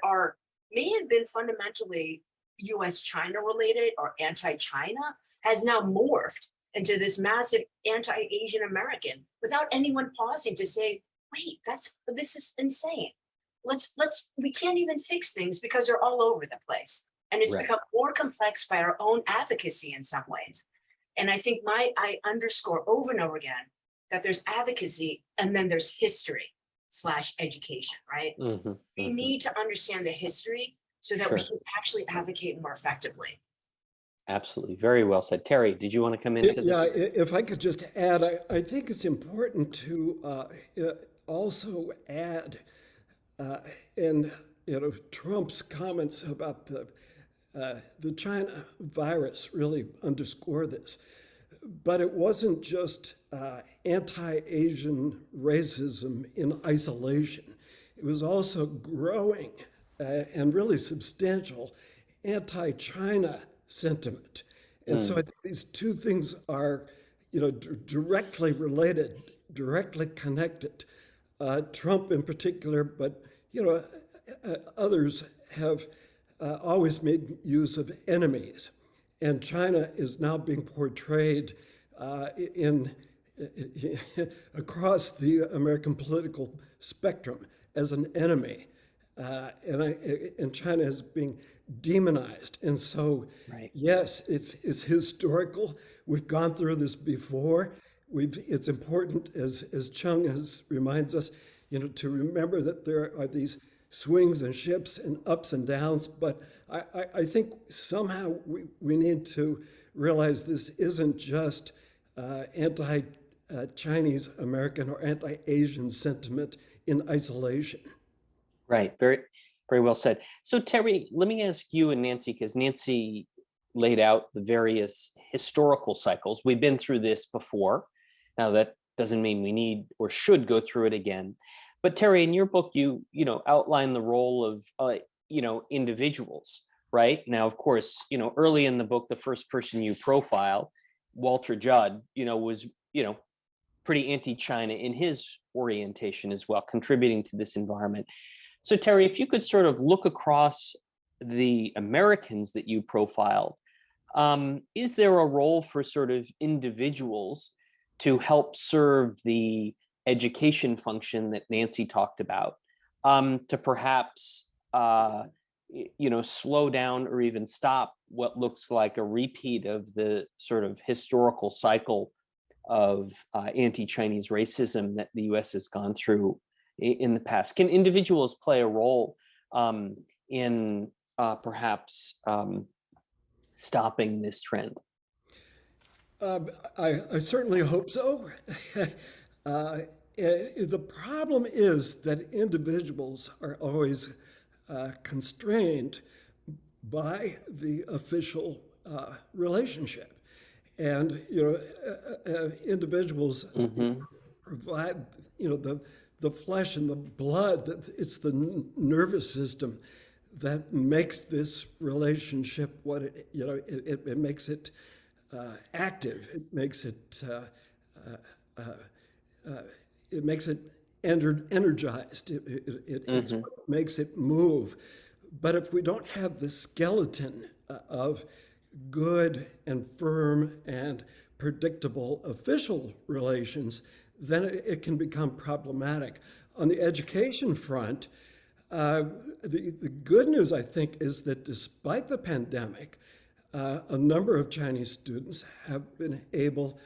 may have been fundamentally US-China related or anti-China, has now morphed into this massive anti-Asian American without anyone pausing to say, wait, this is insane. we can't even fix things because they're all over the place. And it's Right. become more complex by our own advocacy in some ways. And I think I underscore over and over again that there's advocacy and then there's history/education, right? Mhm, We mhm. need to understand the history so that we Sure. can actually advocate more effectively. Absolutely. Very well said. Terry, did you want to come into Yeah, this? if I could just add, I think it's important to also add, uh, and Trump's comments about the China virus really underscore this. But it wasn't just anti-Asian racism in isolation. It was also growing and really substantial anti-China sentiment. And so I think these two things are, directly related, directly connected. Trump in particular, but others have always made use of enemies, and China is now being portrayed in across the American political spectrum as an enemy, and China is being demonized. And so, Right. yes, it's historical. We've gone through this before. It's important, as Chung reminds us, to remember that there are these swings and shifts and ups and downs. But I think somehow we need to realize this isn't just anti-Chinese American or anti-Asian sentiment in isolation. Right. Very, very well said. So Terry, let me ask you and Nancy, because Nancy laid out the various historical cycles. We've been through this before. Now that doesn't mean we need or should go through it again. But Terry, in your book, you outline the role of individuals, right? Now, of course, early in the book, the first person you profile, Walter Judd, was pretty anti-China in his orientation as well, contributing to this environment. So Terry, if you could sort of look across the Americans that you profiled, is there a role for sort of individuals to help serve the education function that Nancy talked about, to perhaps slow down or even stop what looks like a repeat of the sort of historical cycle of anti-Chinese racism that the US has gone through in the past? Can individuals play a role in perhaps stopping this trend? I certainly hope so. The problem is that individuals are always constrained by the official relationship. And, individuals provide, the flesh and the blood, it's the nervous system that makes this relationship what it makes it active. It makes it energized. It's what makes it move. But if we don't have the skeleton of good and firm and predictable official relations, then it can become problematic. On the education front, the good news, I think, is that despite the pandemic, a number of Chinese students have been able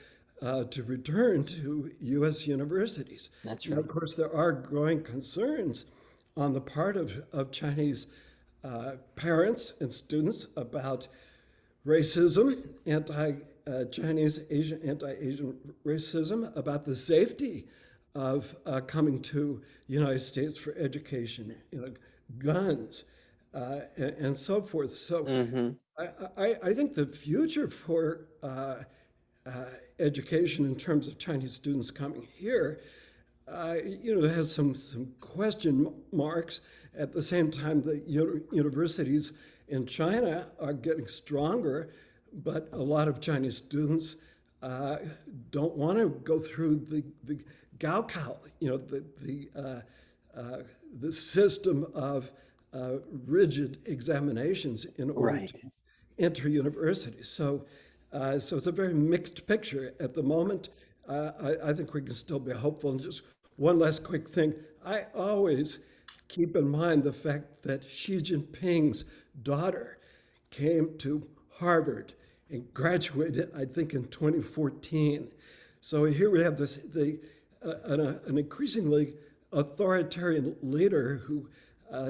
to return to U.S. universities. That's And right. of course, there are growing concerns on the part of Chinese parents and students about racism, anti-Chinese, anti-Asian racism, about the safety of coming to the United States for education, guns, and so forth. So I think the future for education in terms of Chinese students coming here, has some question marks. At the same time, the universities in China are getting stronger, but a lot of Chinese students don't want to go through the Gaokao, the system of rigid examinations in order Right. to enter universities. So it's a very mixed picture at the moment. I think we can still be hopeful. And just one last quick thing. I always keep in mind the fact that Xi Jinping's daughter came to Harvard and graduated, I think, in 2014. So here we have an increasingly authoritarian leader who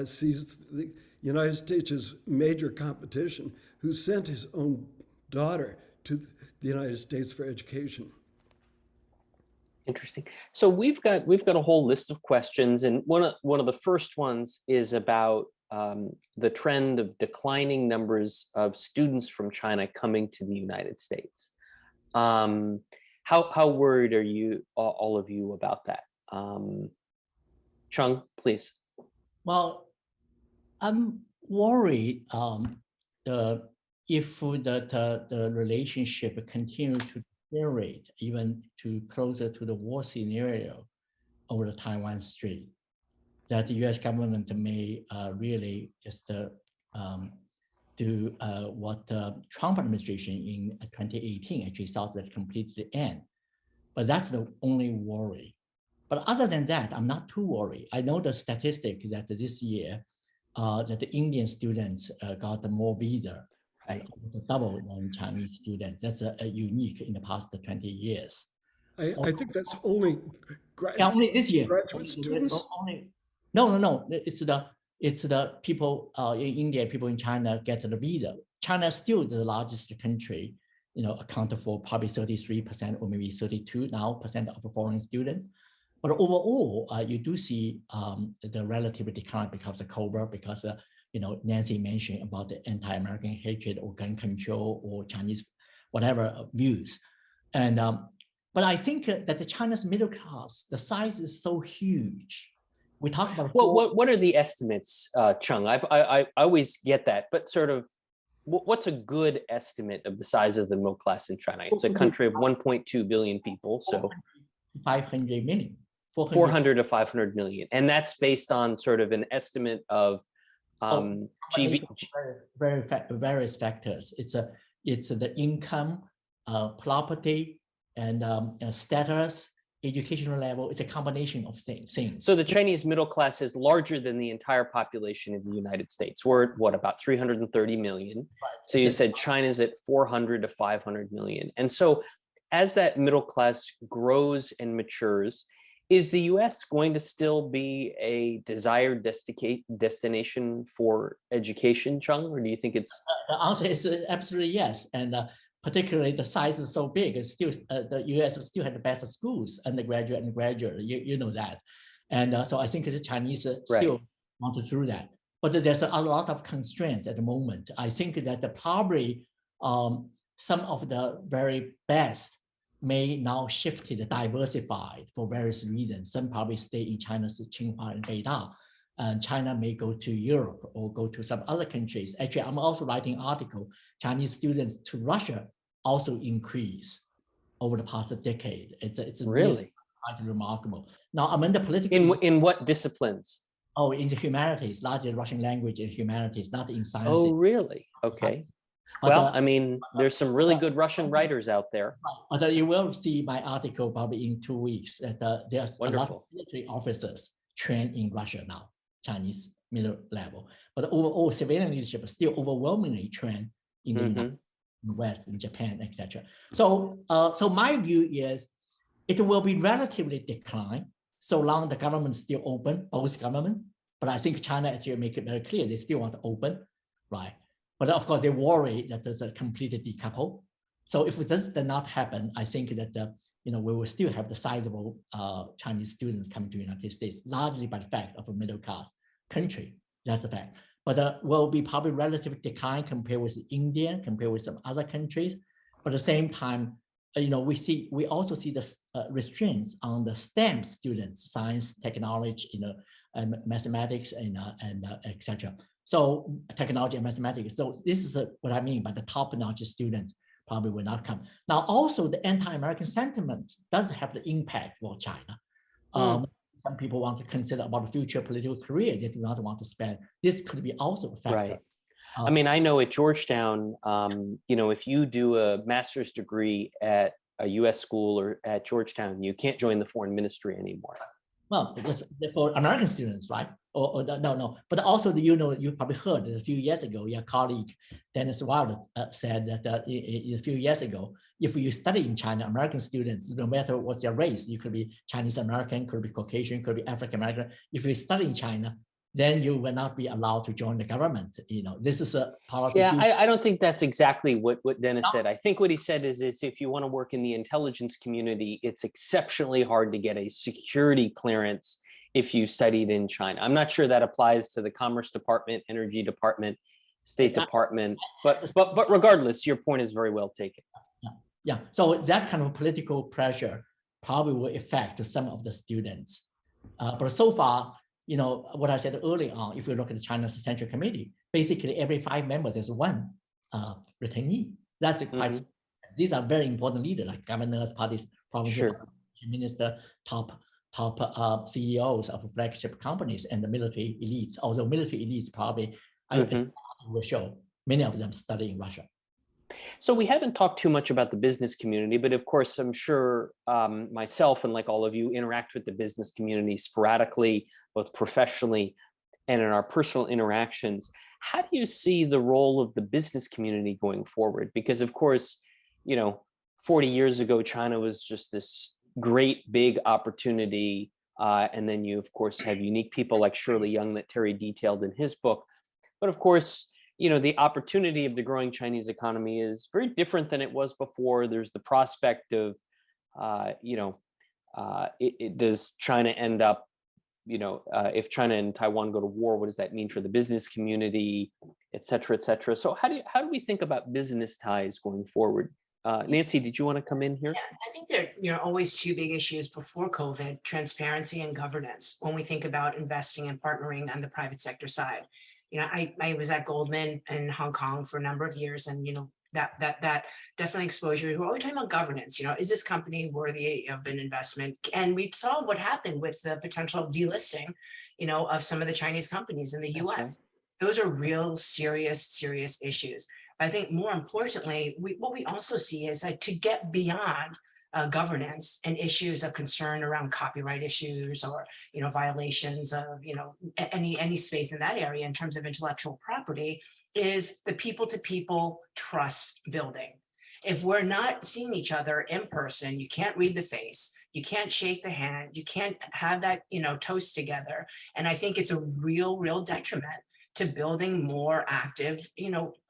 sees the United States as major competition, who sent his own daughter to the United States for education. Interesting. So we've got a whole list of questions, and one of the first ones is about the trend of declining numbers of students from China coming to the United States. How worried are you, all of you, about that? Chung, please. Well, I'm worried if the relationship continue to deteriorate, even to closer to the war scenario over the Taiwan Strait, that the U.S. government may really just do what the Trump administration in 2018 actually thought that completely end. But that's the only worry. But other than that, I'm not too worried. I know the statistic that this year, that the Indian students got more visa, right, double than Chinese students. That's a unique in the past 20 years. I think that's only only this year. graduate students. No. It's the people in India, people in China get the visa. China is still the largest country, accounted for probably 33% or maybe 32% now of foreign students. But overall, you do see the relative decline because of COVID, because Nancy mentioned about the anti-American hatred or gun control or Chinese whatever views, and but I think that the China's middle class, the size is so huge. We talk about what are the estimates, Chung? I always get that, but sort of what's a good estimate of the size of the middle class in China? It's a country of 1.2 billion people, so 500 million. 400 to 500 million, and that's based on sort of an estimate of various factors. It's the income, property, and status, educational level. It's a combination of things. So the Chinese middle class is larger than the entire population of the United States. We're at what, about 330 million. Right. So you said China's at 400 to 500 million, and so as that middle class grows and matures, is the U.S. going to still be a desired destination for education, Chung, or do you think it's? The answer is absolutely yes, and particularly the size is so big. It's still the U.S. still has the best schools, undergraduate and graduate. You know that, and so I think the Chinese still want to do that. But there's a lot of constraints at the moment. I think that probably some of the very best may now shifted, diversified for various reasons. Some probably stay in China's Tsinghua and Beida, and China may go to Europe or go to some other countries. Actually, I'm also writing an article, Chinese students to Russia also increase over the past decade. It's really quite remarkable. Now, among the political— In what disciplines? Oh, in the humanities, largely Russian language and humanities, not in science. Oh, really? Okay. Well, I mean, there's some really good Russian writers out there. But you will see my article probably in 2 weeks that there's a lot of military officers trained in Russia now, Chinese middle level. But overall, civilian leadership is still overwhelmingly trained in the West, in Japan, etc. So, so my view is it will be relatively decline so long the government is still open, both government. But I think China actually make it very clear they still want to open, right? But of course, they worry that there's a complete decouple. So if this does not happen, I think that we will still have the sizable Chinese students coming to the United States, largely by the fact of a middle class country. That's a fact. But will be probably relative decline compared with India, compared with some other countries. But at the same time, we also see the restraints on the STEM students, science, technology, and mathematics, and etc. So technology and mathematics. So this is what I mean by the top-notch students probably will not come. Now, also the anti-American sentiment does have the impact for China. Some people want to consider about the future political career. They do not want to spend. This could be also a factor. Right. I mean, I know at Georgetown, if you do a master's degree at a U.S. school or at Georgetown, you can't join the foreign ministry anymore. Well, for American students, right? No. But also, you probably heard that a few years ago, your colleague Dennis Wilder said that a few years ago, if you study in China, American students, no matter what's your race, you could be Chinese American, could be Caucasian, could be African American. If you study in China, then you will not be allowed to join the government. This is a policy. Yeah, I don't think that's exactly what Dennis said. I think what he said is if you want to work in the intelligence community, it's exceptionally hard to get a security clearance if you studied in China. I'm not sure that applies to the Commerce Department, Energy Department, State Department, but regardless, your point is very well taken. Yeah, so that kind of political pressure probably will affect some of the students. But so far, what I said earlier on, if you look at the China's Central Committee, basically every 5 members is one retainee. That's quite, these are very important leaders like governors, parties, provincial minister, top CEOs of flagship companies and the military elites. Although military elites probably, will show many of them study in Russia. So we haven't talked too much about the business community, but of course, I'm sure myself and like all of you interact with the business community sporadically, both professionally and in our personal interactions. How do you see the role of the business community going forward? Because of course, 40 years ago, China was just this great big opportunity. And then you, of course, have unique people like Shirley Young that Terry detailed in his book. But of course, the opportunity of the growing Chinese economy is very different than it was before. There's the prospect of, does China end up, if China and Taiwan go to war, what does that mean for the business community, et cetera, et cetera. So how do we think about business ties going forward? Nancy, did you want to come in here? Yeah, I think there are always 2 big issues before COVID: transparency and governance. When we think about investing and partnering on the private sector side, I was at Goldman in Hong Kong for a number of years, and that definitely exposure. We're always talking about governance. Is this company worthy of an investment? And we saw what happened with the potential delisting, of some of the Chinese companies in the U.S. Right. Those are real serious issues. I think more importantly, what we also see is that to get beyond governance and issues of concern around copyright issues or violations of any space in that area in terms of intellectual property is the people-to-people trust building. If we're not seeing each other in person, you can't read the face, you can't shake the hand, you can't have that toast together. And I think it's a real detriment to building more active,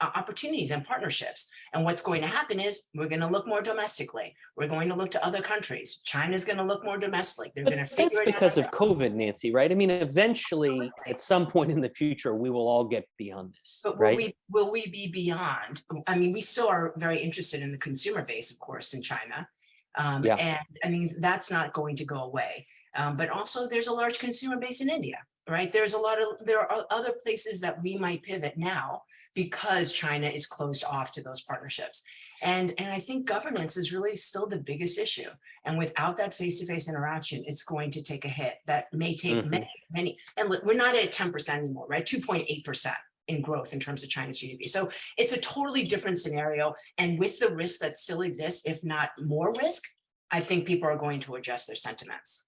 opportunities and partnerships. And what's going to happen is we're going to look more domestically. We're going to look to other countries. China's going to look more domestically. They're going to figure it out. That's because of COVID, Nancy, right? I mean, eventually, at some point in the future, we will all get beyond this, but right? Will we be beyond? I mean, we still are very interested in the consumer base, of course, in China. And I mean, that's not going to go away. But also there's a large consumer base in India. Right. There are other places that we might pivot now because China is closed off to those partnerships. And I think governance is really still the biggest issue. And without that face-to-face interaction, it's going to take a hit that may take many. And look, we're not at 10% anymore, right? 2.8% in growth in terms of China's GDP. So it's a totally different scenario. And with the risk that still exists, if not more risk, I think people are going to adjust their sentiments.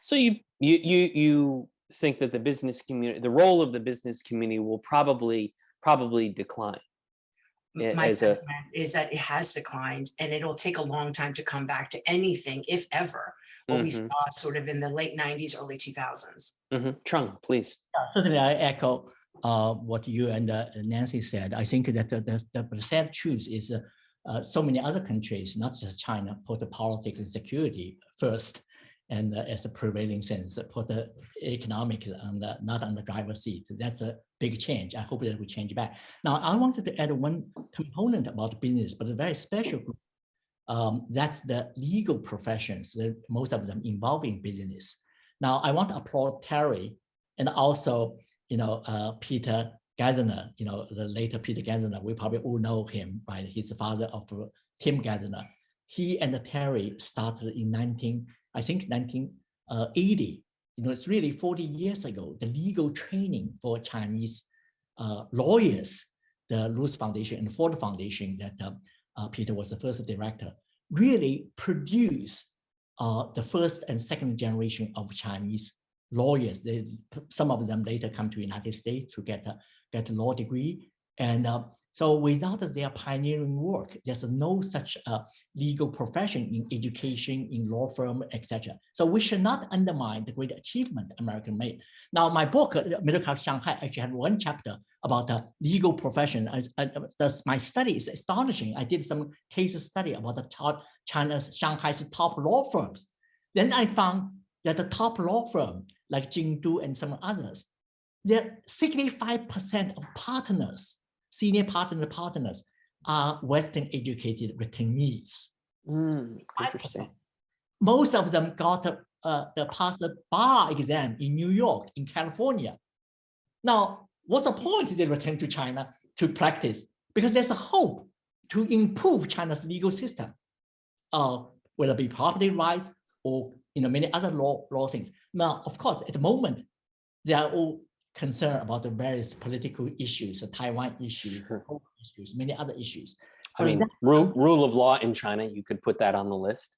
So you think that the business community, the role of the business community will probably decline. My sentiment is that it has declined and it'll take a long time to come back to anything, if ever, what we saw sort of in the late 90s, early 2000s. Chung, please. Certainly, I echo what you and Nancy said. I think that the sad truth is so many other countries, not just China, put the politics and security first. And as a prevailing sense, put the economics not on the driver's seat. That's a big change. I hope that we change back. Now, I wanted to add one component about business, but a very special group. That's the legal professions, most of them involving business. Now, I want to applaud Terry and also, Peter Gassner, the later Peter Gassner. We probably all know him, right? He's the father of Tim Gassner. He and Terry started in 1980, it's really 40 years ago, the legal training for Chinese lawyers, the Luce Foundation and Ford Foundation that Peter was the first director, really produced the first and second generation of Chinese lawyers. Some of them later come to the United States to get a law degree. And so without their pioneering work, there's no such legal profession in education, in law firm, etc. So we should not undermine the great achievement America made. Now, my book, Middle Class Shanghai, actually had one chapter about the legal profession. My study is astonishing. I did some case study about the China's Shanghai's top law firms. Then I found that the top law firm, like Jingdu and some others, there 65% of partners, senior partners are Western educated returnees. Interesting. Most of them got passed the bar exam in New York, in California. Now, what's the point they return to China to practice? Because there's a hope to improve China's legal system, whether it be property rights or many other law things. Now, of course, at the moment, they are all concerned about the various political issues, the Taiwan issues, issues, many other issues. I mean, rule of law in China, you could put that on the list.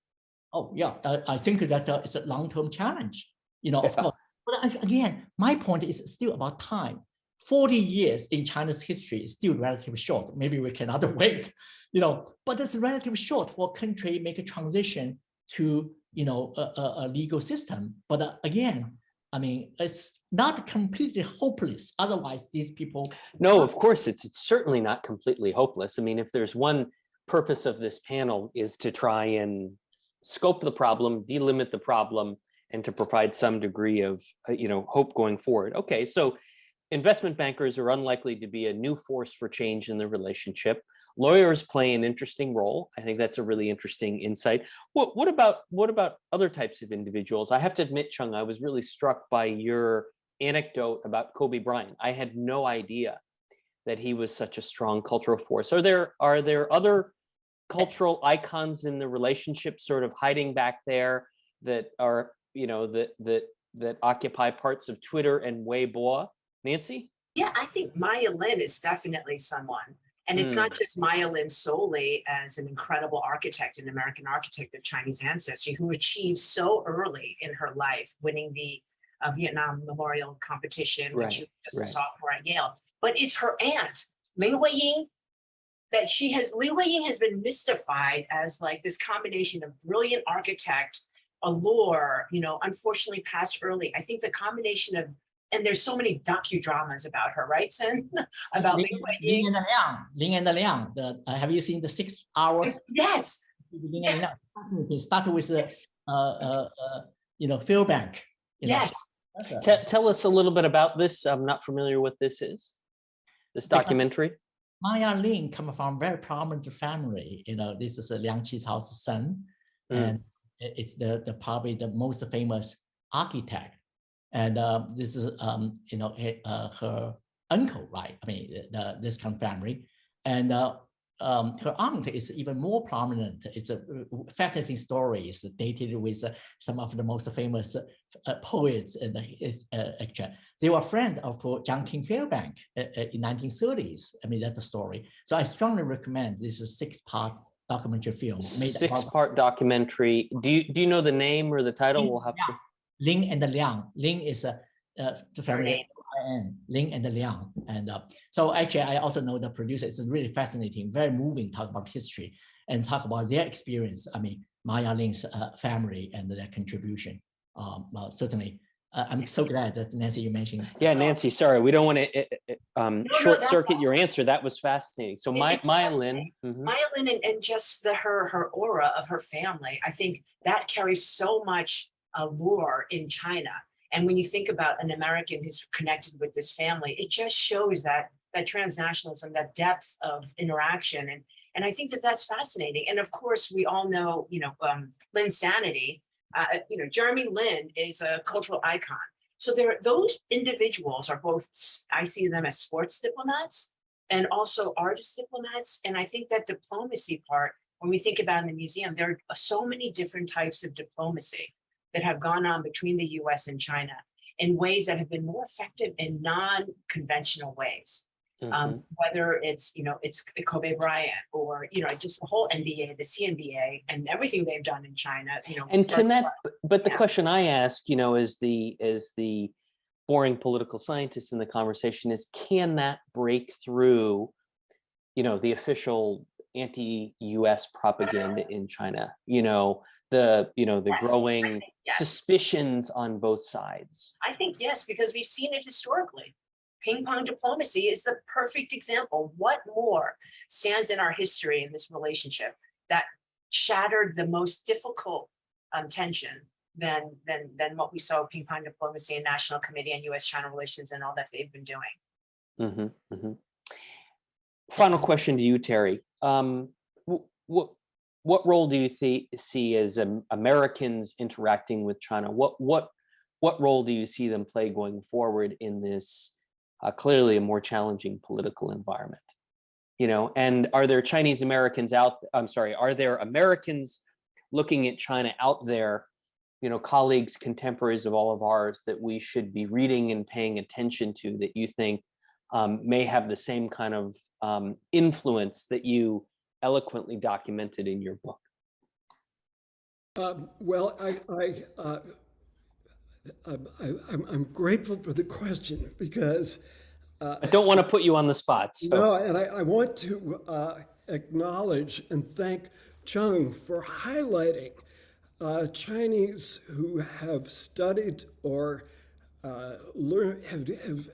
Oh, yeah, I think that it's a long-term challenge, of course. But again, my point is still about time. 40 years in China's history is still relatively short. Maybe we cannot wait, but it's relatively short for a country make a transition to, a legal system. But again, I mean, it's not completely hopeless. Otherwise, these people. No, of course, it's certainly not completely hopeless. I mean, if there's one purpose of this panel is to try and scope the problem, delimit the problem, and to provide some degree of, hope going forward. Okay, so investment bankers are unlikely to be a new force for change in the relationship. Lawyers play an interesting role. I think that's a really interesting insight. What about other types of individuals? I have to admit, Chung, I was really struck by your anecdote about Kobe Bryant. I had no idea that he was such a strong cultural force. Are there other cultural icons in the relationship sort of hiding back there that are, that occupy parts of Twitter and Weibo? Nancy? Yeah, I think Maya Lin is definitely someone. And it's not just Maya Lin solely as an incredible architect, an American architect of Chinese ancestry, who achieved so early in her life, winning the Vietnam Memorial Competition, which she was just a sophomore at Yale. But it's her aunt, Lin Huiying, Lin Huiying has been mystified as like this combination of brilliant architect, allure, unfortunately passed early. I think the combination of, and there's so many docudramas about her, right, Sen? About Lin Huiying. Lin and Liang. Have you seen the 6 hours? Yes. Start with Fairbank. Yes. Tell us a little bit about this. I'm not familiar what this is. This documentary. Maya Lin comes from a very prominent family. This is Liang Qicao's son, and it's probably the most famous architect. And this is, her uncle, right? I mean, this kind of family. And her aunt is even more prominent. It's a fascinating story. It's dated with some of the most famous poets and actually. They were friends of Jiang Qing Fairbank in 1930s. I mean, that's the story. So I strongly recommend this 6-part documentary film. 6-part documentary. Do you know the name or the title? We'll have to. Lin and Liang. Lin is the family. Lin and Liang. And so actually, I also know the producer. It's really fascinating, very moving, talk about history and talk about their experience. I mean, Maya Lin's family and their contribution. Certainly, I'm so glad that Nancy, you mentioned. Yeah, Nancy, sorry, we don't want to short circuit your answer. That was fascinating. So Maya Lin. Maya Lin and just her aura of her family, I think that carries so much allure in China. And when you think about an American who's connected with this family, it just shows that transnationalism, that depth of interaction. And I think that's fascinating. And of course, we all know, Linsanity, Jeremy Lin is a cultural icon. So those individuals are both, I see them as sports diplomats and also artist diplomats. And I think that diplomacy part, when we think about in the museum, there are so many different types of diplomacy that have gone on between the US and China in ways that have been more effective in non-conventional ways. Whether it's, it's Kobe Bryant or, just the whole NBA, the CNBA and everything they've done in China, And can that, but the Yeah. question I ask, is the boring political scientist in the conversation is, can that break through, the official anti-US propaganda in China, the Yes, growing yes. suspicions on both sides? I think yes, because we've seen it historically. Ping pong diplomacy is the perfect example. What more stands in our history in this relationship that shattered the most difficult tension than what we saw with ping pong diplomacy and National Committee on U.S.-China relations and all that they've been doing. Final question to you, Terry. What role do you see as Americans interacting with China? What role do you see them play going forward in this clearly a more challenging political environment? And are there Chinese Americans are there Americans looking at China out there, colleagues, contemporaries of all of ours that we should be reading and paying attention to, that you think may have the same kind of influence that you eloquently documented in your book? Well, I'm grateful for the question because I don't want to put you on the spot. So. no, and I want to acknowledge and thank Chung for highlighting Chinese who have studied or have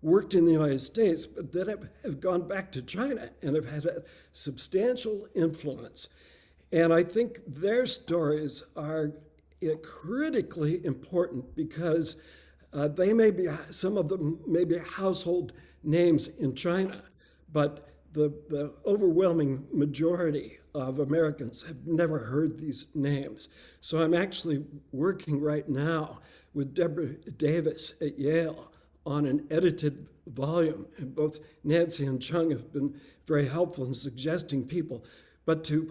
worked in the United States, but that have gone back to China and have had a substantial influence. And I think their stories are critically important because they may be, some of them may be household names in China, but the overwhelming majority of Americans have never heard these names. So I'm actually working right now with Deborah Davis at Yale on an edited volume, and both Nancy and Chung have been very helpful in suggesting people. But to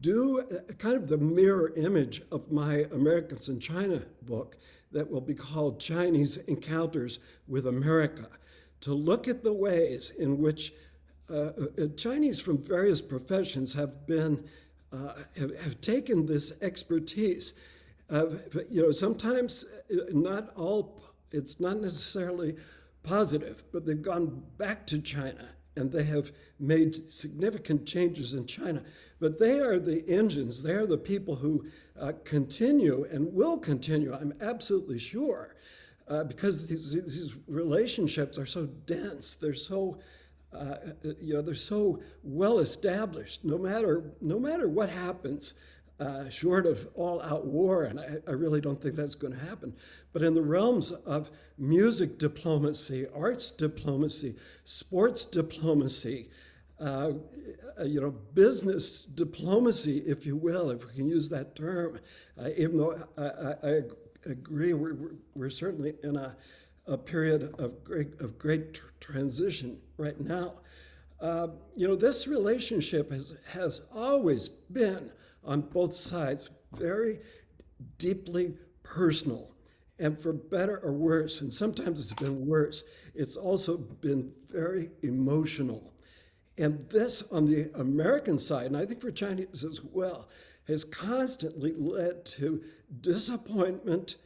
do kind of the mirror image of my Americans in China book that will be called Chinese Encounters with America, to look at the ways in which Chinese from various professions have been, have taken this expertise. Sometimes not all, it's not necessarily positive, but they've gone back to China and they have made significant changes in China. But they are the engines, they are the people who continue and will continue, I'm absolutely sure, because these relationships are so dense, they're so, they're so well established. No matter what happens, short of all-out war, and I really don't think that's going to happen. But in the realms of music diplomacy, arts diplomacy, sports diplomacy, business diplomacy, if you will, if we can use that term, even though I agree we're certainly in a period of great transition right now. This relationship has always been, on both sides, very deeply personal, and for better or worse, and sometimes it's been worse, it's also been very emotional. And this, on the American side, and I think for Chinese as well, has constantly led to disappointment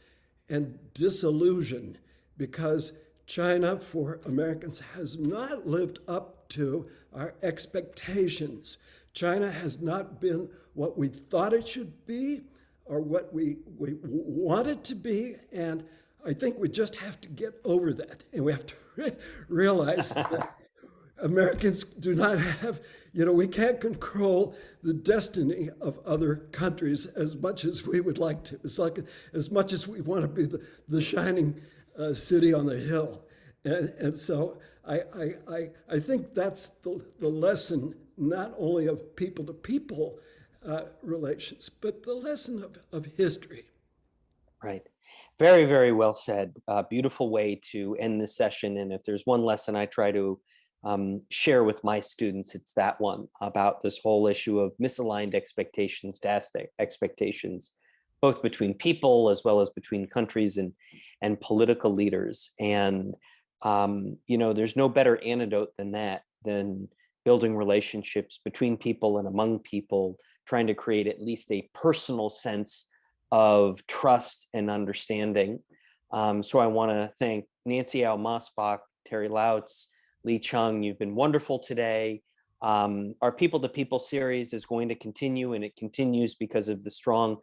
and disillusion because China, for Americans, has not lived up to our expectations. China has not been what we thought it should be or what we want it to be. And I think we just have to get over that. And we have to realize that Americans do not have, we can't control the destiny of other countries as much as we would like to. It's like as much as we want to be the shining city on the hill. And so I think that's the lesson, not only of people-to-people relations, but the lesson of history. Right. Very, very well said. Beautiful way to end this session. And if there's one lesson I try to share with my students, it's that one about this whole issue of misaligned expectations to expectations, both between people as well as between countries and political leaders. And There's no better antidote than that, than building relationships between people and among people, trying to create at least a personal sense of trust and understanding. So I want to thank Nancy Al Mosbach, Terry Lautz, Lee Chung. You've been wonderful today. Our People to People series is going to continue, and it continues because of the strong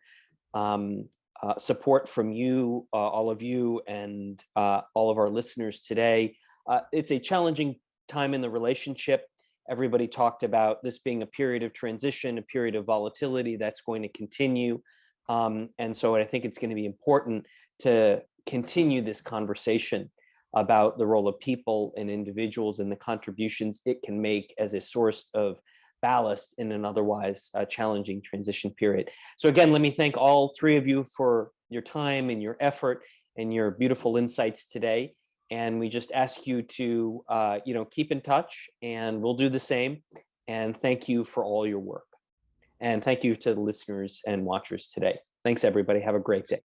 support from you, all of you, and all of our listeners today. It's a challenging time in the relationship. Everybody talked about this being a period of transition, a period of volatility that's going to continue. And so I think it's going to be important to continue this conversation about the role of people and individuals and the contributions it can make as a source of ballast in an otherwise challenging transition period. So again, let me thank all three of you for your time and your effort and your beautiful insights today. And we just ask you to keep in touch, and we'll do the same. And thank you for all your work. And thank you to the listeners and watchers today. Thanks, everybody. Have a great day.